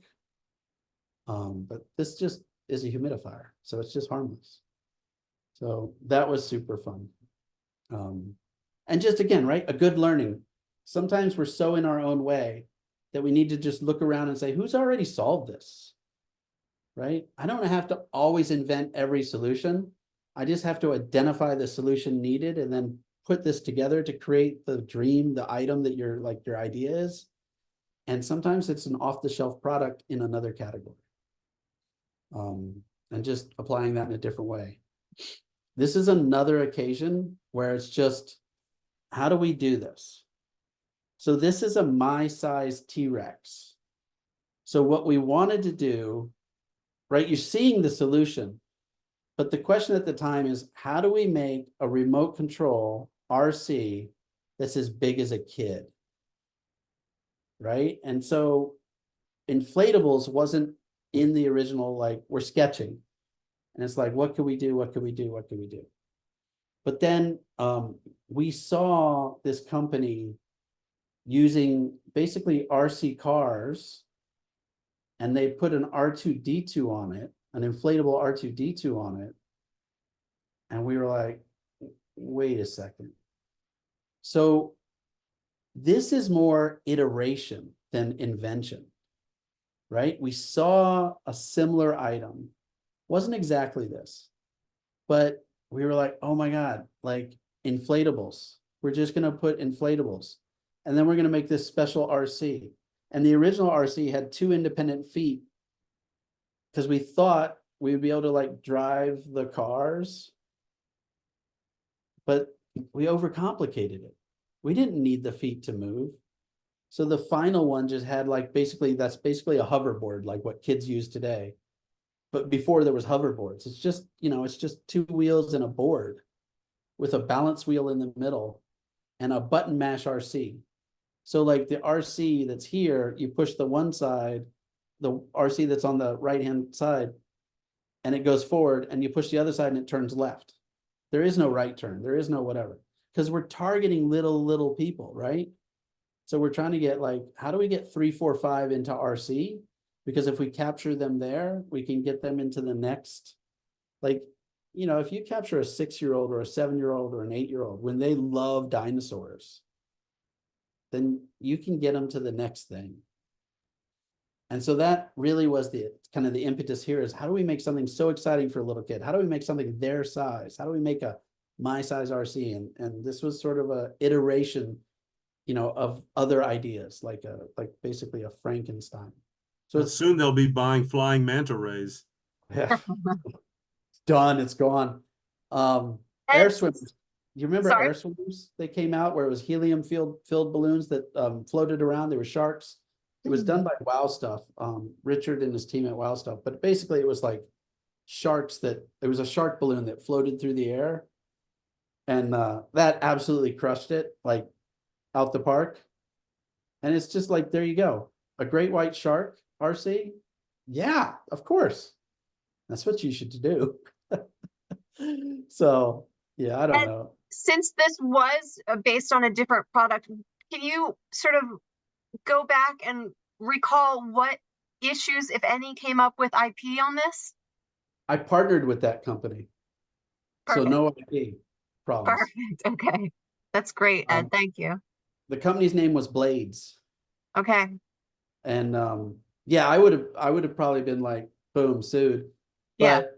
Speaker 1: But this just is a humidifier, so it's just harmless. So that was super fun. And just again, right, a good learning. Sometimes we're so in our own way that we need to just look around and say, who's already solved this? Right? I don't have to always invent every solution. I just have to identify the solution needed and then put this together to create the dream, the item that your idea is. And sometimes it's an off-the-shelf product in another category. And just applying that in a different way. This is another occasion where it's just, how do we do this? So this is a my size T-Rex. So what we wanted to do, right, you're seeing the solution, But the question at the time is, how do we make a remote control RC that's as big as a kid? Right? And so inflatables wasn't in the original, like, we're sketching. And it's like, what could we do? What could we do? What could we do? But then we saw this company using basically RC cars, and they put an R2D2 on it, an inflatable R2D2 on it. And we were like, wait a second. So this is more iteration than invention, right? We saw a similar item, wasn't exactly this, but we were like, oh my God, like inflatables. We're just going to put inflatables. And then we're going to make this special RC. And the original RC had 2 independent feet because we thought we would be able to like drive the cars, but we overcomplicated it. We didn't need the feet to move. So the final one just had like, that's basically a hoverboard, like what kids use today. But before there was hoverboards, it's just, it's just 2 wheels and a board with a balance wheel in the middle and a button mash RC. So like the RC that's here, you push the one side, the RC that's on the right-hand side, and it goes forward, and you push the other side and it turns left. There is no right turn. There is no whatever, because we're targeting little people, right? So we're trying to get like, how do we get 3, 4, 5 into RC? Because if we capture them there, we can get them into the next, like, if you capture a 6-year-old or a 7-year-old or an 8-year-old, when they love dinosaurs, then you can get them to the next thing. And so that really was the kind of the impetus here, is how do we make something so exciting for a little kid? How do we make something their size? How do we make a my size RC? And this was sort of a iteration, of other ideas, like basically a Frankenstein. So
Speaker 5: Well, soon they'll be buying flying manta rays.
Speaker 1: yeah, it's done. It's gone. Air swimmers. You remember
Speaker 2: Sorry?
Speaker 1: air swimmers? They came out where it was helium filled balloons that floated around. They were sharks. It was done by Wow Stuff, Richard and his team at Wow Stuff. But basically it was like sharks it was a shark balloon that floated through the air. And that absolutely crushed it, like out the park. And it's just like, there you go. A great white shark RC. Yeah, of course. That's what you should do. So, yeah, I don't
Speaker 2: And
Speaker 1: know.
Speaker 2: since this was based on a different product, can you sort of go back and recall what issues, if any, came up with IP on this?
Speaker 1: I partnered with that company. So
Speaker 2: Perfect.
Speaker 1: no IP problems.
Speaker 2: Perfect. Okay. That's great, Ed. Thank you.
Speaker 1: The company's name was Blades.
Speaker 2: Okay.
Speaker 1: And yeah, I would have probably been like, boom, sued.
Speaker 2: Yeah.
Speaker 1: But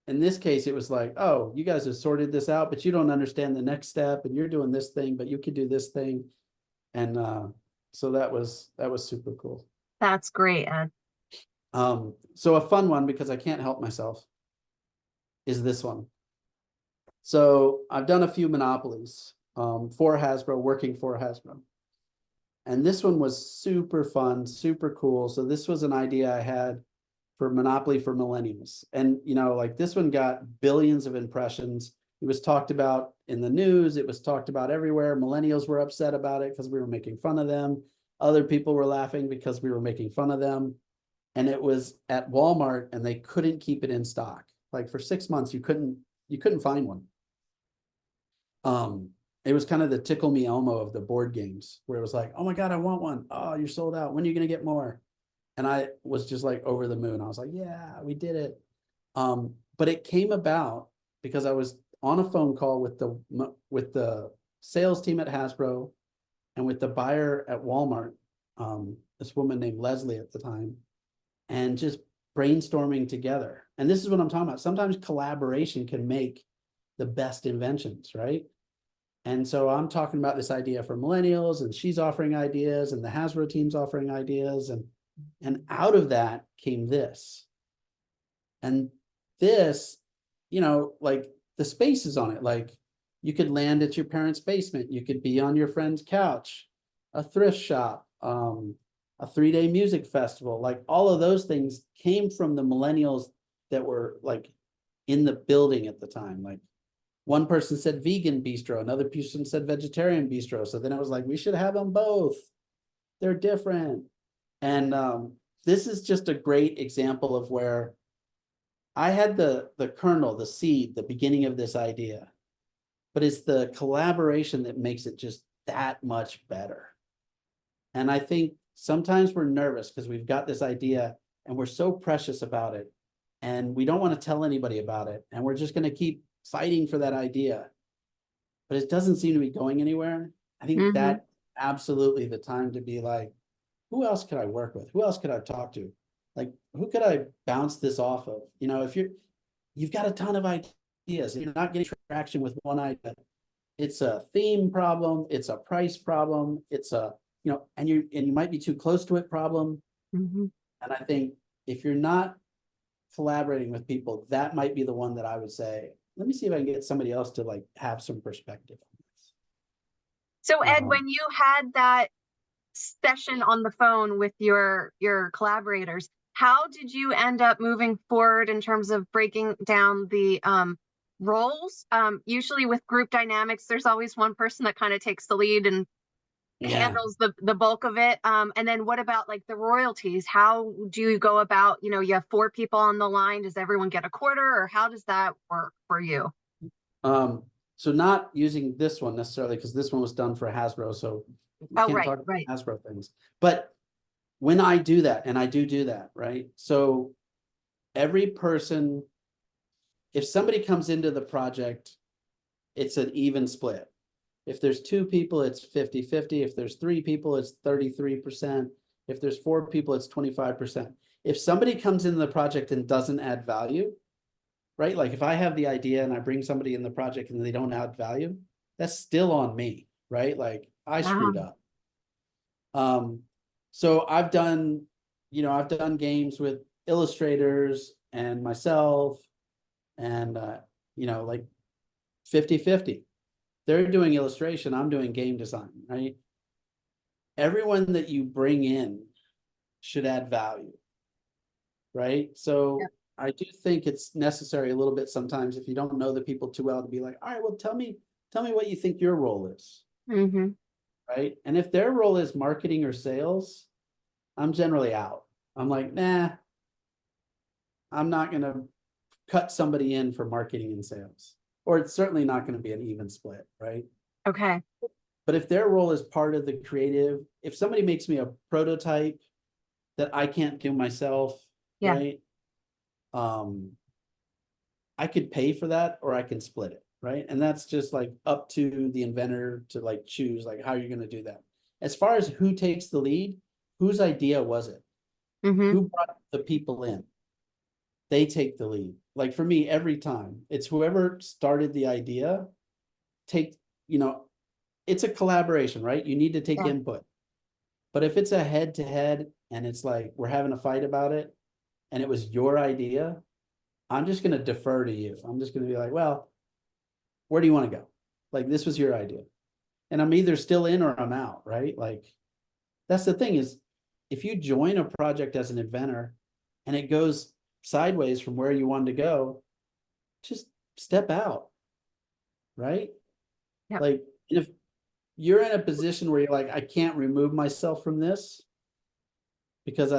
Speaker 1: in this case, it was like, oh, you guys have sorted this out, but you don't understand the next step, and you're doing this thing, but you could do this thing. And so that was super cool.
Speaker 2: That's great, Ed.
Speaker 1: So a fun one, because I can't help myself, is this one. So I've done a few monopolies for Hasbro, working for Hasbro. And this one was super fun, super cool. So this was an idea I had for Monopoly for Millennials. And, like this one got billions of impressions. It was talked about in the news. It was talked about everywhere. Millennials were upset about it because we were making fun of them. Other people were laughing because we were making fun of them. And it was at Walmart, and they couldn't keep it in stock. Like for 6 months, you couldn't find one. It was kind of the Tickle Me Elmo of the board games, where it was like, oh my God, I want one. Oh, you're sold out. When are you going to get more? And I was just like over the moon. I was like, yeah, we did it. But it came about because I was on a phone call with the sales team at Hasbro and with the buyer at Walmart, this woman named Leslie at the time, and just brainstorming together. And this is what I'm talking about. Sometimes collaboration can make the best inventions, right? And so I'm talking about this idea for millennials, and she's offering ideas, and the Hasbro team's offering ideas, and out of that came this. And this, like the spaces on it, like you could land at your parents' basement, you could be on your friend's couch, a thrift shop, a 3-day music festival, like all of those things came from the millennials that were like in the building at the time. Like one person said vegan bistro, another person said vegetarian bistro. So then it was like, we should have them both. They're different. And this is just a great example of where I had the kernel, the seed, the beginning of this idea, but it's the collaboration that makes it just that much better. And I think sometimes we're nervous because we've got this idea and we're so precious about it and we don't want to tell anybody about it. And we're just going to keep fighting for that idea, but it doesn't seem to be going anywhere. I think that absolutely the time to be like, who else could I work with? Who else could I talk to? Like, who could I bounce this off of? You know, if you've got a ton of ideas and you're not getting traction with one idea, it's a theme problem, it's a price problem, it's a, you know, and you might be too close to it problem. And I think if you're not collaborating with people, that might be the one that I would say, let me see if I can get somebody else to like have some perspective on this.
Speaker 2: So Ed, when you had that session on the phone with your collaborators, how did you end up moving forward in terms of breaking down the roles? Usually with group dynamics, there's always one person that kind of takes the lead and handles the bulk of it. And then what about like the royalties? How do you go about, you know, you have 4 people on the line, does everyone get a quarter, or how does that work for you?
Speaker 1: So not using this one necessarily, because this one was done for Hasbro, so we can't talk about Hasbro things. But when I do that, and I do that, right? So every person, if somebody comes into the project, it's an even split. If there's 2 people, it's 50-50. If there's 3 people, it's 33%. If there's 4 people, it's 25%. If somebody comes into the project and doesn't add value, right? Like if I have the idea and I bring somebody in the project and they don't add value, that's still on me, right? Like I screwed up. So I've done, you know, I've done games with illustrators and myself and, you know, like 50-50. They're doing illustration, I'm doing game design, right? Everyone that you bring in should add value, right? So I do think it's necessary a little bit sometimes if you don't know the people too well to be like, all right, well, tell me what you think your role is, right? And if their role is marketing or sales, I'm generally out. I'm like, nah, I'm not going to cut somebody in for marketing and sales, or it's certainly not going to be an even split, right?
Speaker 2: Okay.
Speaker 1: But if their role is part of the creative, if somebody makes me a prototype that I can't do myself, right? I could pay for that or I can split it, right? And that's just like up to the inventor to like choose like how you're going to do that. As far as who takes the lead, whose idea was it? Who brought the people in? They take the lead. Like for me, every time it's whoever started the idea, you know, it's a collaboration, right? You need to take input. But if it's a head to head and it's like we're having a fight about it and it was your idea, I'm just going to defer to you. I'm just going to be like, well, where do you want to go? Like, this was your idea. And I'm either still in or I'm out, right? Like, that's the thing is, if you join a project as an inventor and it goes sideways from where you wanted to go, just step out, right? Like, if you're in a position where you're like, I can't remove myself from this because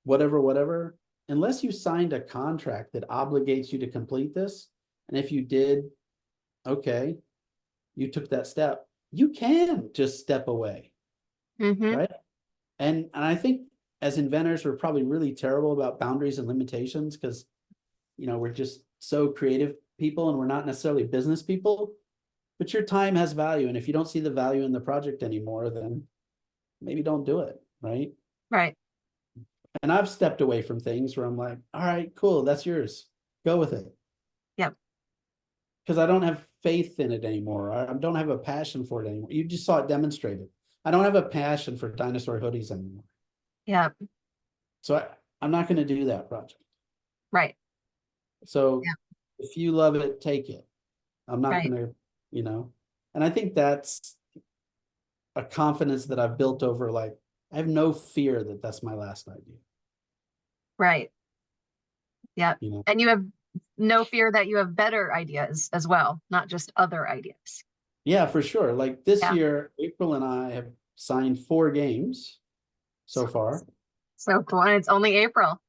Speaker 1: whatever, unless you signed a contract that obligates you to complete this, and if you did, okay, you took that step, you can just step away, right? And I think as inventors, we're probably really terrible about boundaries and limitations because, you know, we're just so creative people and we're not necessarily business people, but your time has value. And if you don't see the value in the project anymore, then maybe don't do it, right?
Speaker 2: Right.
Speaker 1: And I've stepped away from things where I'm like, all right, cool, that's yours. Go with it.
Speaker 2: Yep.
Speaker 1: Because I don't have faith in it anymore. I don't have a passion for it anymore. You just saw it demonstrated. I don't have a passion for dinosaur hoodies anymore.
Speaker 2: Yep.
Speaker 1: So I'm not going to do that project.
Speaker 2: Right.
Speaker 1: So if you love it, take it. I'm not
Speaker 2: Right.
Speaker 1: going to, you know, and I think that's a confidence that I've built over, like, I have no fear that that's my last idea.
Speaker 2: Right. Yeah.
Speaker 1: You know?
Speaker 2: And you have no fear that you have better ideas as well, not just other ideas.
Speaker 1: Yeah, for sure. Like this
Speaker 2: Yeah.
Speaker 1: year, April and I have signed 4 games so far.
Speaker 2: So cool. And it's only April.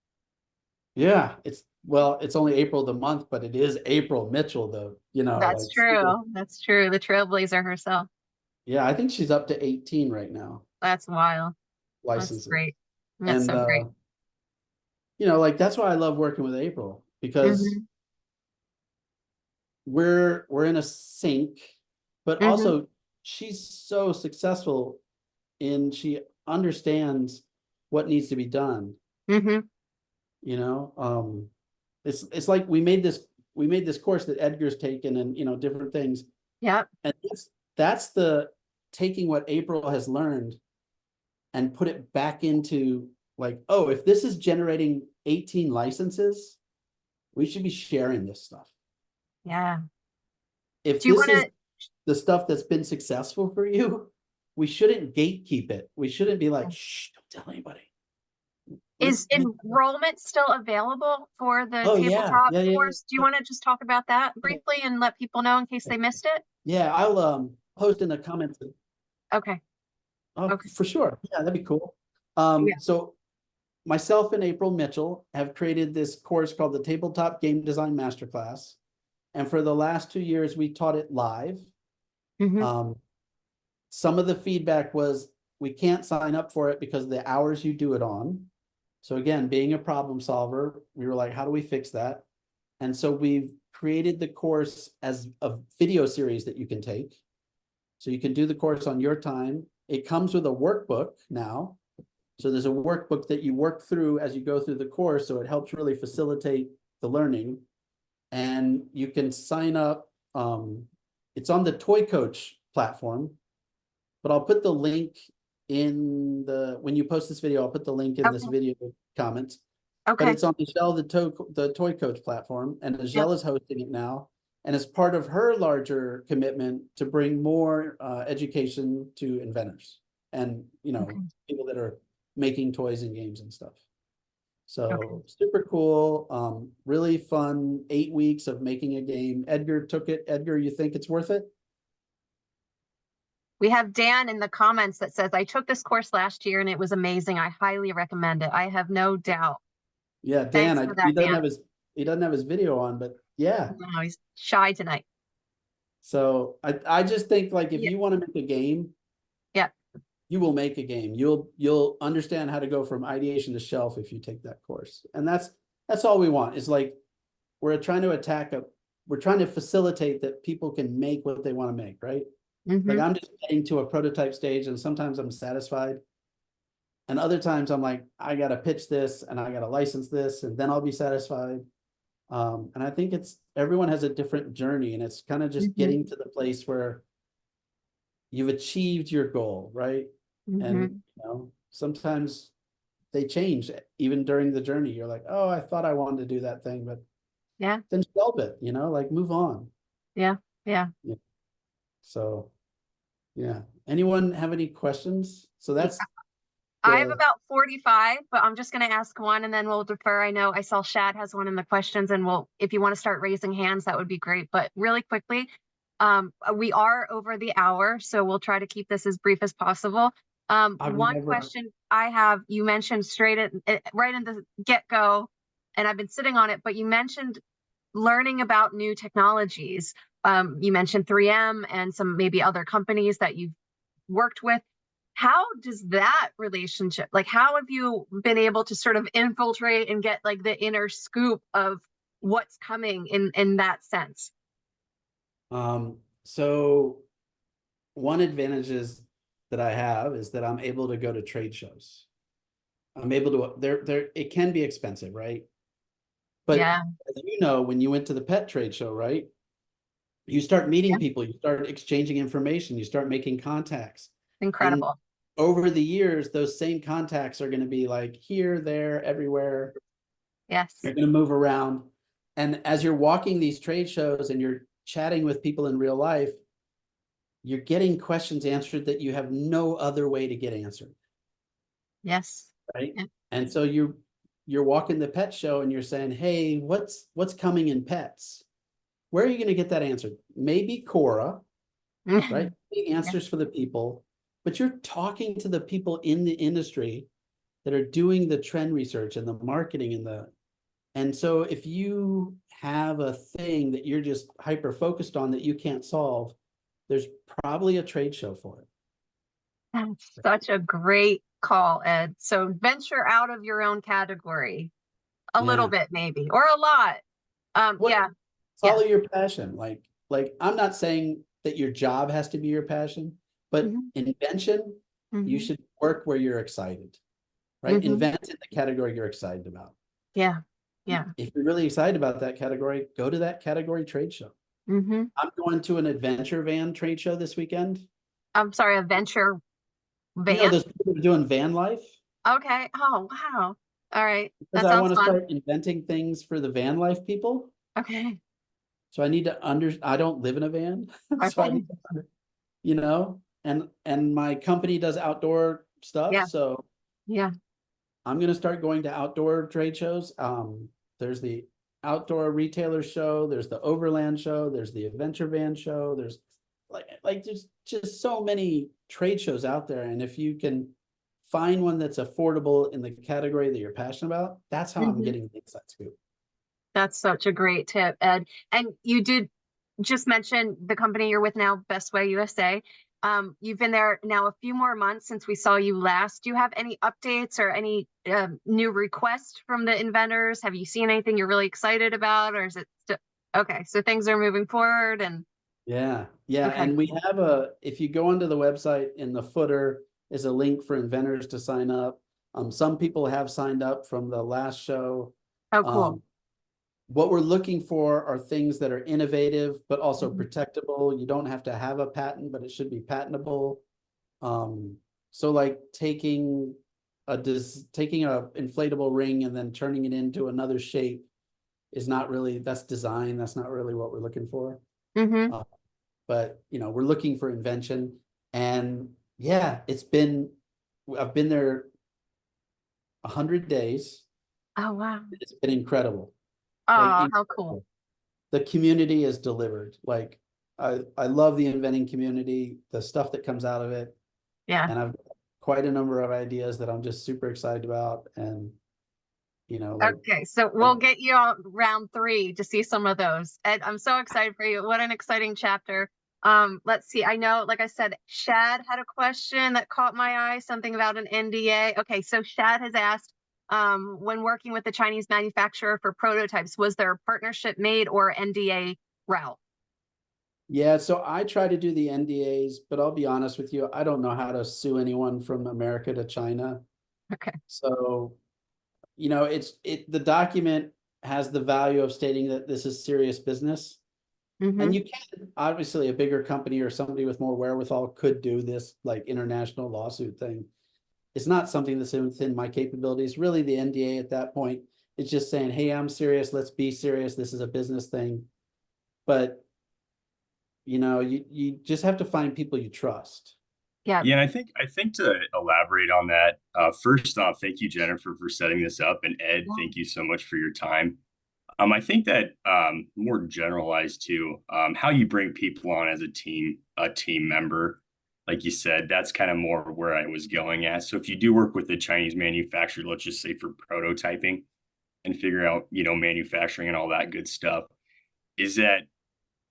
Speaker 1: Yeah, it's only April the month, but it is April Mitchell though,
Speaker 2: That's
Speaker 1: like super.
Speaker 2: true. That's true. The trailblazer herself.
Speaker 1: Yeah, I think she's up to 18 right now,
Speaker 2: That's wild. That's
Speaker 1: licenses.
Speaker 2: great. That's
Speaker 1: And
Speaker 2: so great.
Speaker 1: like that's why I love working with April, because
Speaker 2: Mhm.
Speaker 1: we're in a sync, but
Speaker 2: Mhm.
Speaker 1: also she's so successful she understands what needs to be done,
Speaker 2: Mhm.
Speaker 1: you know? It's like we made this course that Edgar's taken, and different things.
Speaker 2: Yep.
Speaker 1: And that's the taking what April has learned and put it back into, like, oh, if this is generating 18 licenses, we should be sharing this stuff.
Speaker 2: Yeah.
Speaker 1: If
Speaker 2: Do you
Speaker 1: this
Speaker 2: want
Speaker 1: is
Speaker 2: to,
Speaker 1: the stuff that's been successful for you, we shouldn't gatekeep it. We shouldn't be like, shh, don't tell anybody.
Speaker 2: is
Speaker 1: Let's
Speaker 2: enrollment still available for the
Speaker 1: Oh yeah,
Speaker 2: tabletop
Speaker 1: yeah.
Speaker 2: course? Do you want to just talk about that briefly and let people know in case they missed it?
Speaker 1: Yeah, I'll post in the comments.
Speaker 2: Okay.
Speaker 1: Oh,
Speaker 2: Okay.
Speaker 1: for sure. Yeah, that'd be cool.
Speaker 2: Yeah.
Speaker 1: So myself and April Mitchell have created this course called the Tabletop Game Design Masterclass. And for the last 2 years, we taught it live.
Speaker 2: Mhm.
Speaker 1: Some of the feedback was we can't sign up for it because of the hours you do it on. So again, being a problem solver, we were like, how do we fix that? And so we've created the course as a video series that you can take. So you can do the course on your time. It comes with a workbook now. So there's a workbook that you work through as you go through the course. So it helps really facilitate the learning. And you can sign up. It's on the Toy Coach platform, but I'll put the link when you post this video, I'll put the link in this
Speaker 2: Okay.
Speaker 1: video comments. But
Speaker 2: Okay.
Speaker 1: it's on Michelle, the Toy Coach platform, and Michelle is hosting it now. And it's part of her larger commitment to bring more education to inventors and
Speaker 2: Okay.
Speaker 1: people that are making toys and games and stuff. So
Speaker 2: Okay.
Speaker 1: super cool, really fun 8 weeks of making a game. Edgar took it. Edgar, you think it's worth it?
Speaker 2: We have Dan in the comments that says, I took this course last year and it was amazing. I highly recommend it. I have no doubt.
Speaker 1: Yeah,
Speaker 2: Thanks
Speaker 1: Dan,
Speaker 2: for
Speaker 1: he
Speaker 2: that,
Speaker 1: doesn't
Speaker 2: Dan.
Speaker 1: have his video on, but yeah.
Speaker 2: No, he's shy tonight.
Speaker 1: So I just think, like, if
Speaker 2: Yeah.
Speaker 1: you want to make a game,
Speaker 2: Yeah.
Speaker 1: you will make a game. You'll understand how to go from ideation to shelf if you take that course. And that's all we want. Is like we're trying to facilitate that people can make what they want to make, right? Like
Speaker 2: Mhm.
Speaker 1: I'm just getting to a prototype stage, and sometimes I'm satisfied. And other times I'm like, I gotta pitch this and I gotta license this, and then I'll be satisfied. And I think everyone has a different journey, and it's kind of just
Speaker 2: Mhm.
Speaker 1: getting to the place where you've achieved your goal, right? And
Speaker 2: Mhm.
Speaker 1: sometimes they change even during the journey. You're like, oh, I thought I wanted to do that thing, but
Speaker 2: Yeah.
Speaker 1: then shelve it, like move on.
Speaker 2: Yeah. Yeah.
Speaker 1: Yeah. So yeah. Anyone have any questions? So
Speaker 2: Yeah.
Speaker 1: that's
Speaker 2: I have
Speaker 1: the
Speaker 2: about 45, but I'm just going to ask one and then we'll defer. I know I saw Shad has one in the questions, and if you want to start raising hands, that would be great. But really quickly, we are over the hour, so we'll try to keep this as brief as possible.
Speaker 1: I've
Speaker 2: One
Speaker 1: never
Speaker 2: question I have, you mentioned right in the get-go, and I've been sitting on it, but you mentioned learning about new technologies. You mentioned 3M and some maybe other companies that you've worked with. How does that relationship, like, how have you been able to sort of infiltrate and get like the inner scoop of what's coming in that sense?
Speaker 1: So one advantage that I have is that I'm able to go to trade shows. I'm able to it can be expensive, right? But
Speaker 2: Yeah.
Speaker 1: as when you went to the pet trade show, right? You start meeting
Speaker 2: Yeah.
Speaker 1: people, you start exchanging information, you start making contacts. And
Speaker 2: Incredible.
Speaker 1: over the years, those same contacts are going to be like here, there, everywhere.
Speaker 2: Yes.
Speaker 1: They're going to move around. And as you're walking these trade shows and you're chatting with people in real life, you're getting questions answered that you have no other way to get answered.
Speaker 2: Yes.
Speaker 1: Right.
Speaker 2: Yeah.
Speaker 1: And so you're walking the pet show and you're saying, hey, what's coming in pets? Where are you going to get that answer? Maybe Cora, right? The answers for the people, but you're talking to the people in the industry that are doing the trend research and the marketing and so if you have a thing that you're just hyper focused on that you can't solve, there's probably a trade show for it.
Speaker 2: That's such a great call, Ed. So venture out of your own category a little bit, maybe, or a lot. Yeah.
Speaker 1: Follow your passion. Like I'm not saying that your job has to be your passion, but invention, you should work where you're excited, right? Invent in the category you're excited about.
Speaker 2: Yeah. Yeah.
Speaker 1: If you're really excited about that category, go to that category trade show. I'm going to an adventure van trade show this weekend.
Speaker 2: I'm sorry, a venture van?
Speaker 1: You know those people who are doing van life?
Speaker 2: Okay. Oh, wow. All right.
Speaker 1: Because
Speaker 2: That
Speaker 1: I
Speaker 2: sounds
Speaker 1: want to
Speaker 2: fun.
Speaker 1: start inventing things for the van life people.
Speaker 2: Okay.
Speaker 1: So I need to I don't live in a van. So I
Speaker 2: Okay.
Speaker 1: need to, you know, and my company does outdoor stuff.
Speaker 2: Yeah.
Speaker 1: So
Speaker 2: Yeah.
Speaker 1: I'm going to start going to outdoor trade shows. There's the outdoor retailer show. There's the overland show. There's the adventure van show. There's like there's just so many trade shows out there. And if you can find one that's affordable in the category that you're passionate about, that's how I'm getting the inside scoop.
Speaker 2: That's such a great tip, Ed. And you did just mention the company you're with now, Best Way USA. You've been there now a few more months since we saw you last. Do you have any updates or any new requests from the inventors? Have you seen anything you're really excited about, or is it still okay? So things are moving forward, and
Speaker 1: Yeah.
Speaker 2: Okay.
Speaker 1: And we have if you go onto the website, in the footer is a link for inventors to sign up. Some people have signed up from the last show.
Speaker 2: oh, cool.
Speaker 1: What we're looking for are things that are innovative, but also protectable. You don't have to have a patent, but it should be patentable. So like taking a inflatable ring and then turning it into another shape is not really, that's design. That's not really what we're looking for. But you know, we're looking for invention, and yeah, I've been there 100 days.
Speaker 2: Oh, wow.
Speaker 1: It's been incredible.
Speaker 2: Oh,
Speaker 1: Like,
Speaker 2: how cool.
Speaker 1: the community is delivered. Like I love the inventing community, the stuff that comes out of it.
Speaker 2: Yeah.
Speaker 1: And I've got quite a number of ideas that I'm just super excited about. And you know, like
Speaker 2: Okay, so we'll get you on round 3 to see some of those. And I'm so excited for you. What an exciting chapter. Let's see. I know, like I said, Shad had a question that caught my eye, something about an NDA. Okay, so Shad has asked, when working with the Chinese manufacturer for prototypes, was there a partnership made or NDA route?
Speaker 1: yeah, so I try to do the NDAs, but I'll be honest with you, I don't know how to sue anyone from America to China.
Speaker 2: Okay.
Speaker 1: So, you know, the document has the value of stating that this is serious business. And you can, obviously, a bigger company or somebody with more wherewithal could do this like international lawsuit thing. It's not something that's within my capabilities. Really, the NDA at that point is just saying, hey, I'm serious. Let's be serious. This is a business thing. But, you know, you just have to find people you trust.
Speaker 2: Yeah.
Speaker 6: Yeah, and I think to elaborate on that, first off, thank you, Jennifer, for setting this up, and Ed, thank you so much for your time. I think that more generalized too, how you bring people on as a team member, like you said, that's kind of more where I was going at. So if you do work with a Chinese manufacturer, let's just say for prototyping and figure out, you know, manufacturing and all that good stuff, is that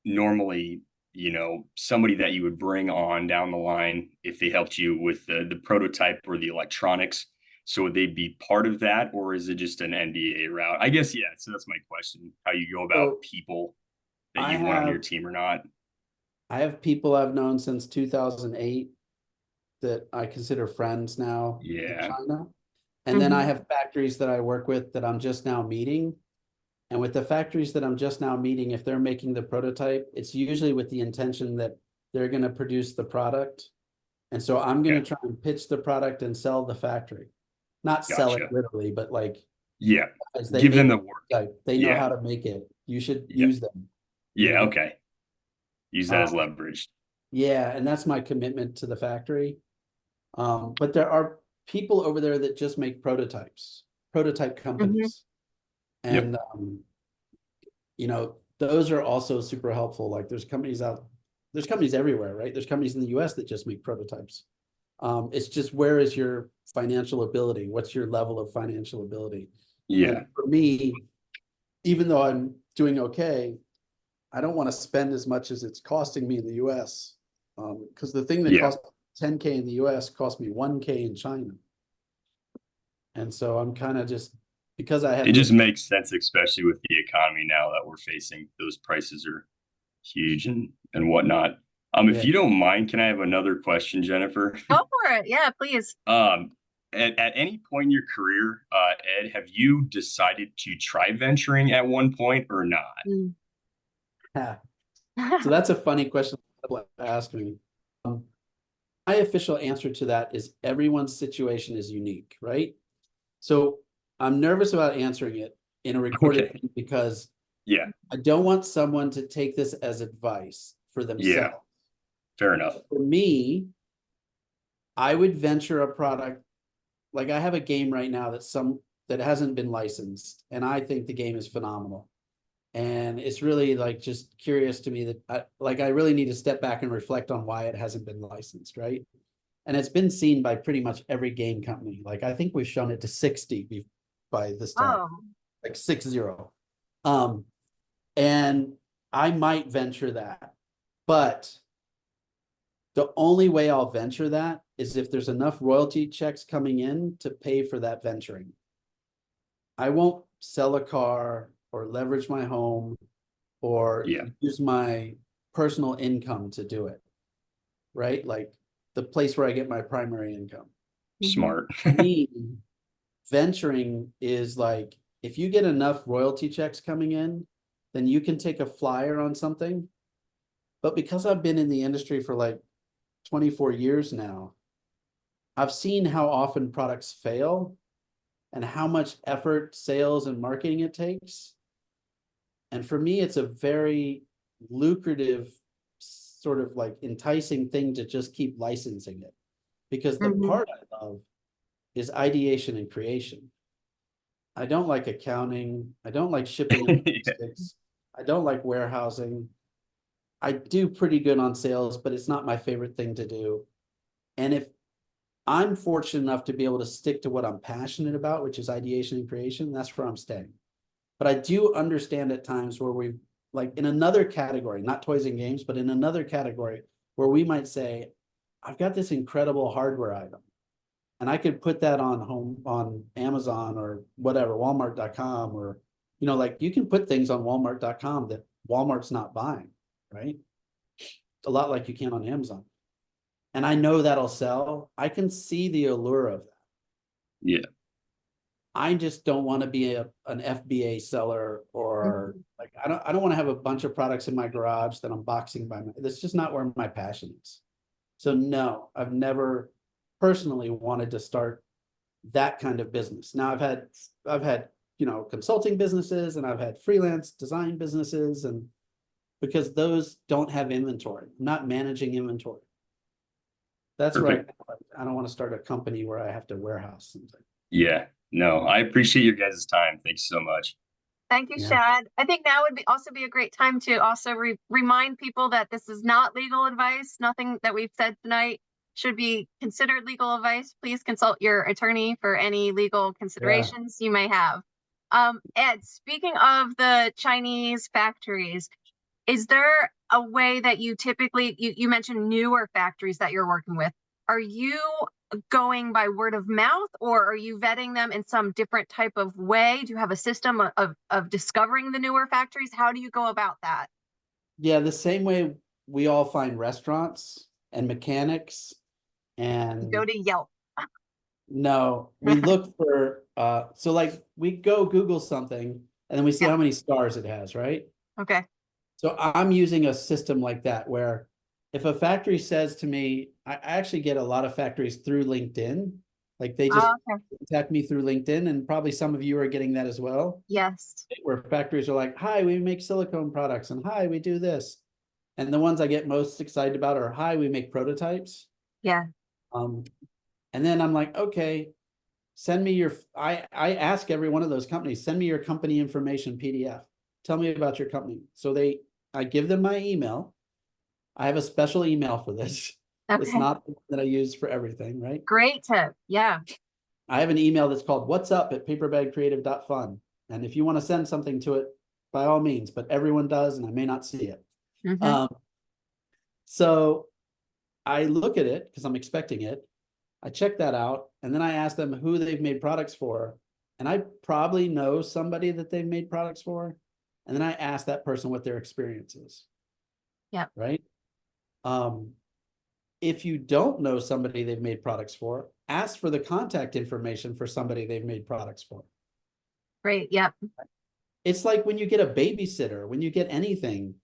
Speaker 6: normally, you know, somebody that you would bring on down the line if they helped you with the prototype or the electronics? So would they be part of that, or is it just an NDA route? I guess, yeah. So that's my question, how you go about people that you want on your team or not.
Speaker 1: I have people I've known since 2008 that I consider friends now in China. And then I have factories that I work with that I'm just now meeting. And with the factories that I'm just now meeting, if they're making the prototype, it's usually with the intention that they're going to produce the product. And so I'm going to try and pitch the product and sell the factory. Not sell it literally, but like,
Speaker 6: give them the work.
Speaker 1: They know how to make it. You should use them.
Speaker 6: Yeah. Okay. Use that as leverage.
Speaker 1: Yeah. And that's my commitment to the factory. But there are people over there that just make prototypes. prototype companies.
Speaker 6: Yep.
Speaker 1: And, you know, those are also super helpful. Like there's companies everywhere, right? There's companies in the US that just make prototypes. It's just, where is your financial ability? What's your level of financial ability?
Speaker 6: Yeah.
Speaker 1: And for me, even though I'm doing okay, I don't want to spend as much as it's costing me in the US. Because the thing that
Speaker 6: Yeah.
Speaker 1: costs 10K in the US cost me 1K in China. And so I'm kind of just, because I have
Speaker 6: It
Speaker 1: this,
Speaker 6: just makes sense, especially with the economy now that we're facing. Those prices are huge and whatnot. If
Speaker 1: Yeah.
Speaker 6: you don't mind, can I have another question, Jennifer?
Speaker 2: Go for it. Yeah, please.
Speaker 6: At any point in your career, Ed, have you decided to try venturing at one point or not?
Speaker 2: Mm.
Speaker 1: So that's a funny question to ask me. My official answer to that is everyone's situation is unique, right? So I'm nervous about answering it in a recorded
Speaker 6: Okay.
Speaker 1: thing because
Speaker 6: Yeah.
Speaker 1: I don't want someone to take this as advice for themselves.
Speaker 6: Fair enough.
Speaker 1: For me, I would venture a product, like I have a game right now that hasn't been licensed, and I think the game is phenomenal. And it's really like just curious to me that I really need to step back and reflect on why it hasn't been licensed, right? And it's been seen by pretty much every game company. Like I think we've shown it to 60 by this time,
Speaker 2: Oh,
Speaker 1: like 60. And I might venture that, but the only way I'll venture that is if there's enough royalty checks coming in to pay for that venturing. I won't sell a car or leverage my home or
Speaker 6: Yeah.
Speaker 1: use my personal income to do it, right? Like the place where I get my primary income.
Speaker 6: Smart.
Speaker 1: For me, venturing is like, if you get enough royalty checks coming in, then you can take a flyer on something. But because I've been in the industry for like 24 years now, I've seen how often products fail and how much effort, sales, and marketing it takes. And for me, it's a very lucrative, sort of like enticing thing to just keep licensing it. Because the part I love is ideation and creation. I don't like accounting. I don't like shipping and logistics. I don't like warehousing. I do pretty good on sales, but it's not my favorite thing to do. And if I'm fortunate enough to be able to stick to what I'm passionate about, which is ideation and creation, that's where I'm staying. But I do understand at times where we, like in another category, not toys and games, but in another category where we might say, I've got this incredible hardware item and I could put that on Amazon or whatever, Walmart.com, or, you know, like you can put things on Walmart.com that Walmart's not buying, right? A lot like you can on Amazon. And I know that'll sell. I can see the allure of that.
Speaker 6: Yeah.
Speaker 1: I just don't want to be an FBA seller, or like I don't want to have a bunch of products in my garage that I'm boxing by. That's just not where my passion is. So no, I've never personally wanted to start that kind of business. Now I've had, you know, consulting businesses and I've had freelance design businesses, and because those don't have inventory, I'm not managing inventory. That's right. I don't want to start a company where I have to warehouse something.
Speaker 6: Yeah. No, I appreciate your guys' time. Thanks so much.
Speaker 2: thank you,
Speaker 1: Yeah.
Speaker 2: Shad. I think now would also be a great time to also remind people that this is not legal advice. Nothing that we've said tonight should be considered legal advice. Please consult your attorney for any legal considerations you may have. Ed, speaking of the Chinese factories, is there a way that you typically, you mentioned newer factories that you're working with? Are you going by word of mouth, or are you vetting them in some different type of way? Do you have a system of discovering the newer factories? How do you go about that?
Speaker 1: Yeah, the same way we all find restaurants and mechanics,
Speaker 2: You
Speaker 1: and
Speaker 2: go to Yelp.
Speaker 1: no, we look for so like we go Google something and then we see
Speaker 2: Yeah.
Speaker 1: how many stars it has, right?
Speaker 2: Okay.
Speaker 1: So I'm using a system like that where if a factory says to me, I actually get a lot of factories through LinkedIn. Like they just
Speaker 2: Okay.
Speaker 1: contact me through LinkedIn, and probably some of you are getting that as well,
Speaker 2: Yes.
Speaker 1: where factories are like, hi, we make silicone products, and hi, we do this. And the ones I get most excited about are, hi, we make prototypes.
Speaker 2: Yeah.
Speaker 1: And then I'm like, okay, send me your, I ask every one of those companies, send me your company information PDF. Tell me about your company. So I give them my email. I have a special email for this. It's
Speaker 2: Okay,
Speaker 1: not the one that I use for everything, right?
Speaker 2: great tip. Yeah.
Speaker 1: I have an email that's called what's up at paperbagcreative.fun. And if you want to send something to it, by all means, but everyone does, and I may not see it.
Speaker 2: Mhm.
Speaker 1: So I look at it because I'm expecting it. I check that out, and then I ask them who they've made products for. And I probably know somebody that they've made products for. And then I ask that person what their experience is.
Speaker 2: Yep.
Speaker 1: Right. If you don't know somebody they've made products for, ask for the contact information for somebody they've made products for.
Speaker 2: Great. Yep.
Speaker 1: It's like when you get a babysitter, when you get anything,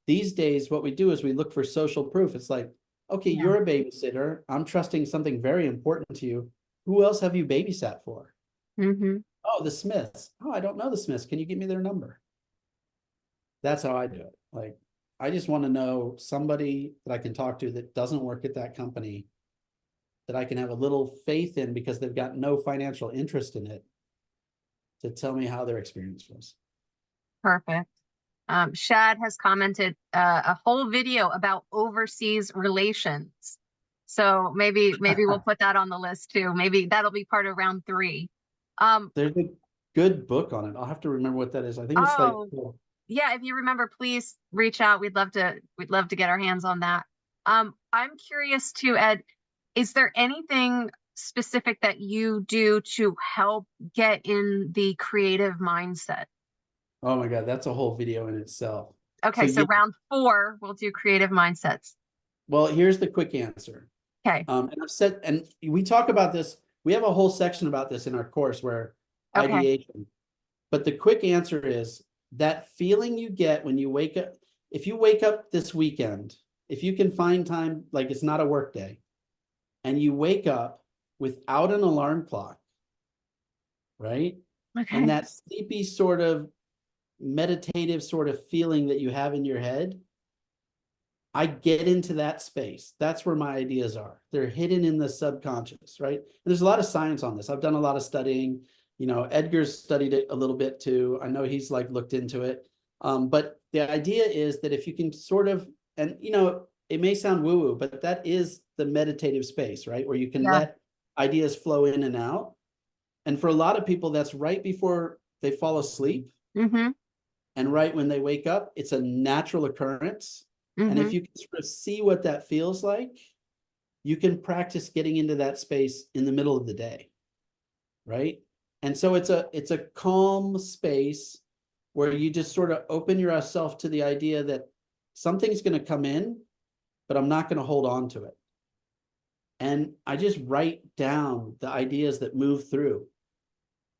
Speaker 1: these days, what we do is we look for social proof. It's like, okay,
Speaker 2: Yeah.
Speaker 1: you're a babysitter. I'm trusting something very important to you. Who else have you babysat for?
Speaker 2: Mm-hmm.
Speaker 1: Oh, the Smiths. Oh, I don't know the Smiths. Can you give me their number? That's how I do it. Like, I just want to know somebody that I can talk to that doesn't work at that company, that I can have a little faith in because they've got no financial interest in it, to tell me how their experience was.
Speaker 2: Perfect. Shad has commented a whole video about overseas relations. So maybe we'll put that on the list too. Maybe that'll be part of round 3.
Speaker 1: There's a good book on it. I'll have to remember what that is. I think it's like,
Speaker 2: Oh, yeah, if you remember, please reach out. We'd love to get our hands on that. I'm curious too, Ed, is there anything specific that you do to help get in the creative mindset?
Speaker 1: oh my God, that's a whole video in itself.
Speaker 2: Okay, so
Speaker 1: yeah,
Speaker 2: round 4, we'll do creative mindsets.
Speaker 1: well, here's the quick answer.
Speaker 2: Okay.
Speaker 1: And I've said, and we talk about this, we have a whole section about this in our course where
Speaker 2: Okay.
Speaker 1: ideation. But the quick answer is that feeling you get when you wake up. If you wake up this weekend, if you can find time, like it's not a work day, and you wake up without an alarm clock, right?
Speaker 2: Okay.
Speaker 1: And that sleepy sort of meditative sort of feeling that you have in your head, I get into that space. That's where my ideas are. They're hidden in the subconscious, right? And there's a lot of science on this. I've done a lot of studying. You know, Edgar's studied it a little bit too. I know he's like looked into it. But the idea is that if you can sort of, and you know, it may sound woo-woo, but that is the meditative space, right? Where you can let ideas flow in and out. And for a lot of people, that's right before they fall asleep.
Speaker 2: Mm-hmm.
Speaker 1: And right when they wake up, it's a natural occurrence. And if
Speaker 2: Mm-hmm.
Speaker 1: you can sort of see what that feels like, you can practice getting into that space in the middle of the day, right? And so it's a calm space where you just sort of open yourself to the idea that something's going to come in, but I'm not going to hold on to it. And I just write down the ideas that move through.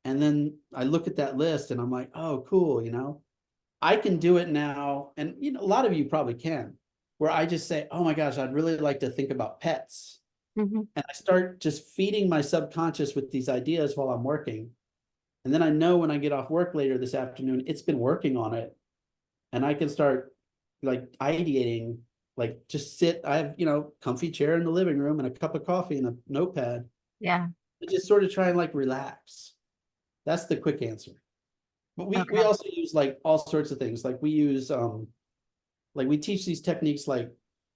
Speaker 1: And then I look at that list and I'm like, oh, cool, you know, I can do it now. And, you know, a lot of you probably can, where I just say, oh my gosh, I'd really like to think about pets.
Speaker 2: Mm-hmm.
Speaker 1: And I start just feeding my subconscious with these ideas while I'm working. And then I know when I get off work later this afternoon, it's been working on it. And I can start like ideating, like just sit. I have, you know, comfy chair in the living room and a cup of coffee and a notepad.
Speaker 2: Yeah.
Speaker 1: And just sort of try and like relax. That's the quick answer. But we also use like all sorts of things. Like we use like we teach these techniques like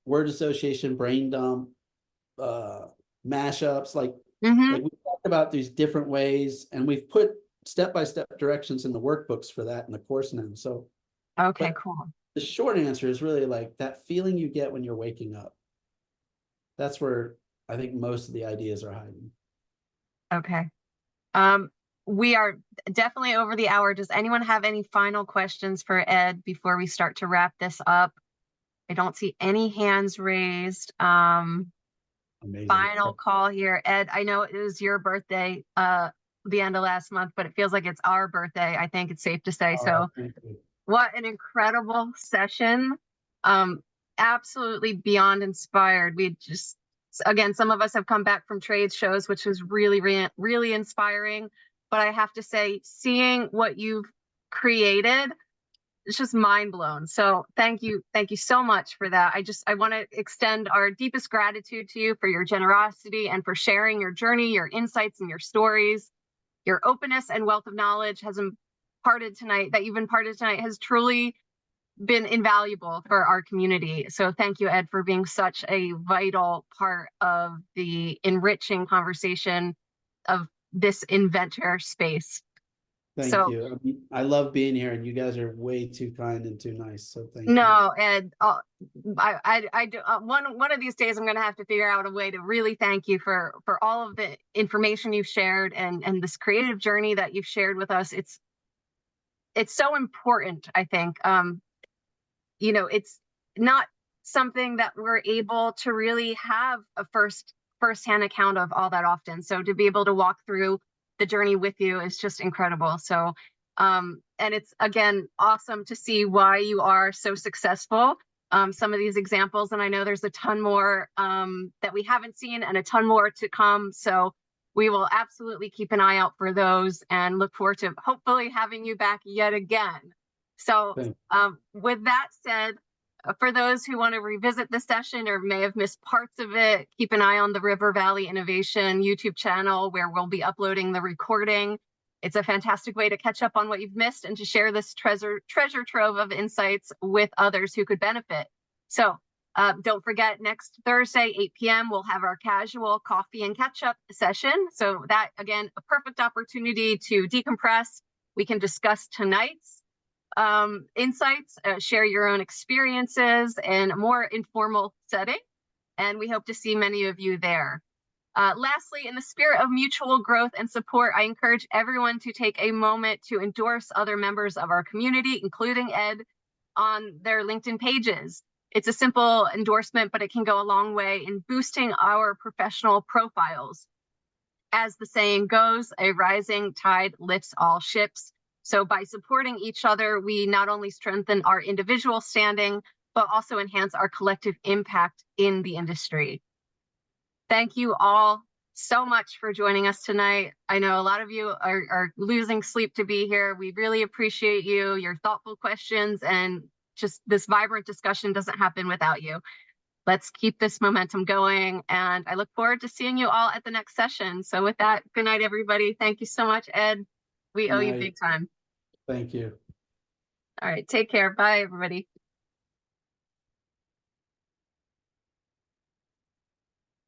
Speaker 1: word association, brain dump, mashups, like
Speaker 2: Mm-hmm.
Speaker 1: we talk about these different ways, and we've put step-by-step directions in the workbooks for that in the course now. So
Speaker 2: Okay,
Speaker 1: but
Speaker 2: cool.
Speaker 1: the short answer is really like that feeling you get when you're waking up. That's where I think most of the ideas are hiding.
Speaker 2: Okay. We are definitely over the hour. Does anyone have any final questions for Ed before we start to wrap this up? I don't see any hands raised.
Speaker 1: Amazing.
Speaker 2: Final call here. Ed, I know it was your birthday the end of last month, but it feels like it's our birthday. I think it's safe to say. So what an incredible session. Absolutely beyond inspired. We just, again, some of us have come back from trade shows, which was really, really inspiring. But I have to say, seeing what you've created, just mind blown. So thank you so much for that. I want to extend our deepest gratitude to you for your generosity and for sharing your journey, your insights, and your stories. Your openness and wealth of knowledge you've imparted tonight has truly been invaluable for our community. So thank you, Ed, for being such a vital part of the enriching conversation of this inventor space.
Speaker 1: Thank
Speaker 2: So,
Speaker 1: you. I mean, I love being here, and you guys are way too kind and too nice. So thank you.
Speaker 2: No, Ed, I do, one of these days I'm going to have to figure out a way to really thank you for all of the information you've shared and this creative journey that you've shared with us. It's so important, I think. You know, it's not something that we're able to really have a firsthand account of all that often. So to be able to walk through the journey with you is just incredible. So, and it's, again, awesome to see why you are so successful. Some of these examples, and I know there's a ton more that we haven't seen and a ton more to come. So we will absolutely keep an eye out for those and look forward to hopefully having you back yet again. So with that said, for those who want to revisit the session or may have missed parts of it, keep an eye on the River Valley Innovation YouTube channel where we'll be uploading the recording. It's a fantastic way to catch up on what you've missed and to share this treasure trove of insights with others who could benefit. So don't forget, next Thursday, 8 p.m., we'll have our casual coffee and catch-up session. So that, again, a perfect opportunity to decompress. We can discuss tonight's insights, share your own experiences in a more informal setting, and we hope to see many of you there. Lastly, in the spirit of mutual growth and support, I encourage everyone to take a moment to endorse other members of our community, including Ed, on their LinkedIn pages. It's a simple endorsement, but it can go a long way in boosting our professional profiles. As the saying goes, a rising tide lifts all ships. So by supporting each other, we not only strengthen our individual standing, but also enhance our collective impact in the industry. Thank you all so much for joining us tonight. I know a lot of you are losing sleep to be here. We really appreciate you, your thoughtful questions, and just this vibrant discussion doesn't happen without you. Let's keep this momentum going, and I look forward to seeing you all at the next session. So with that, good night, everybody. Thank you so much, Ed. We owe you big time.
Speaker 1: Thank you.
Speaker 2: All right, take care. Bye, everybody.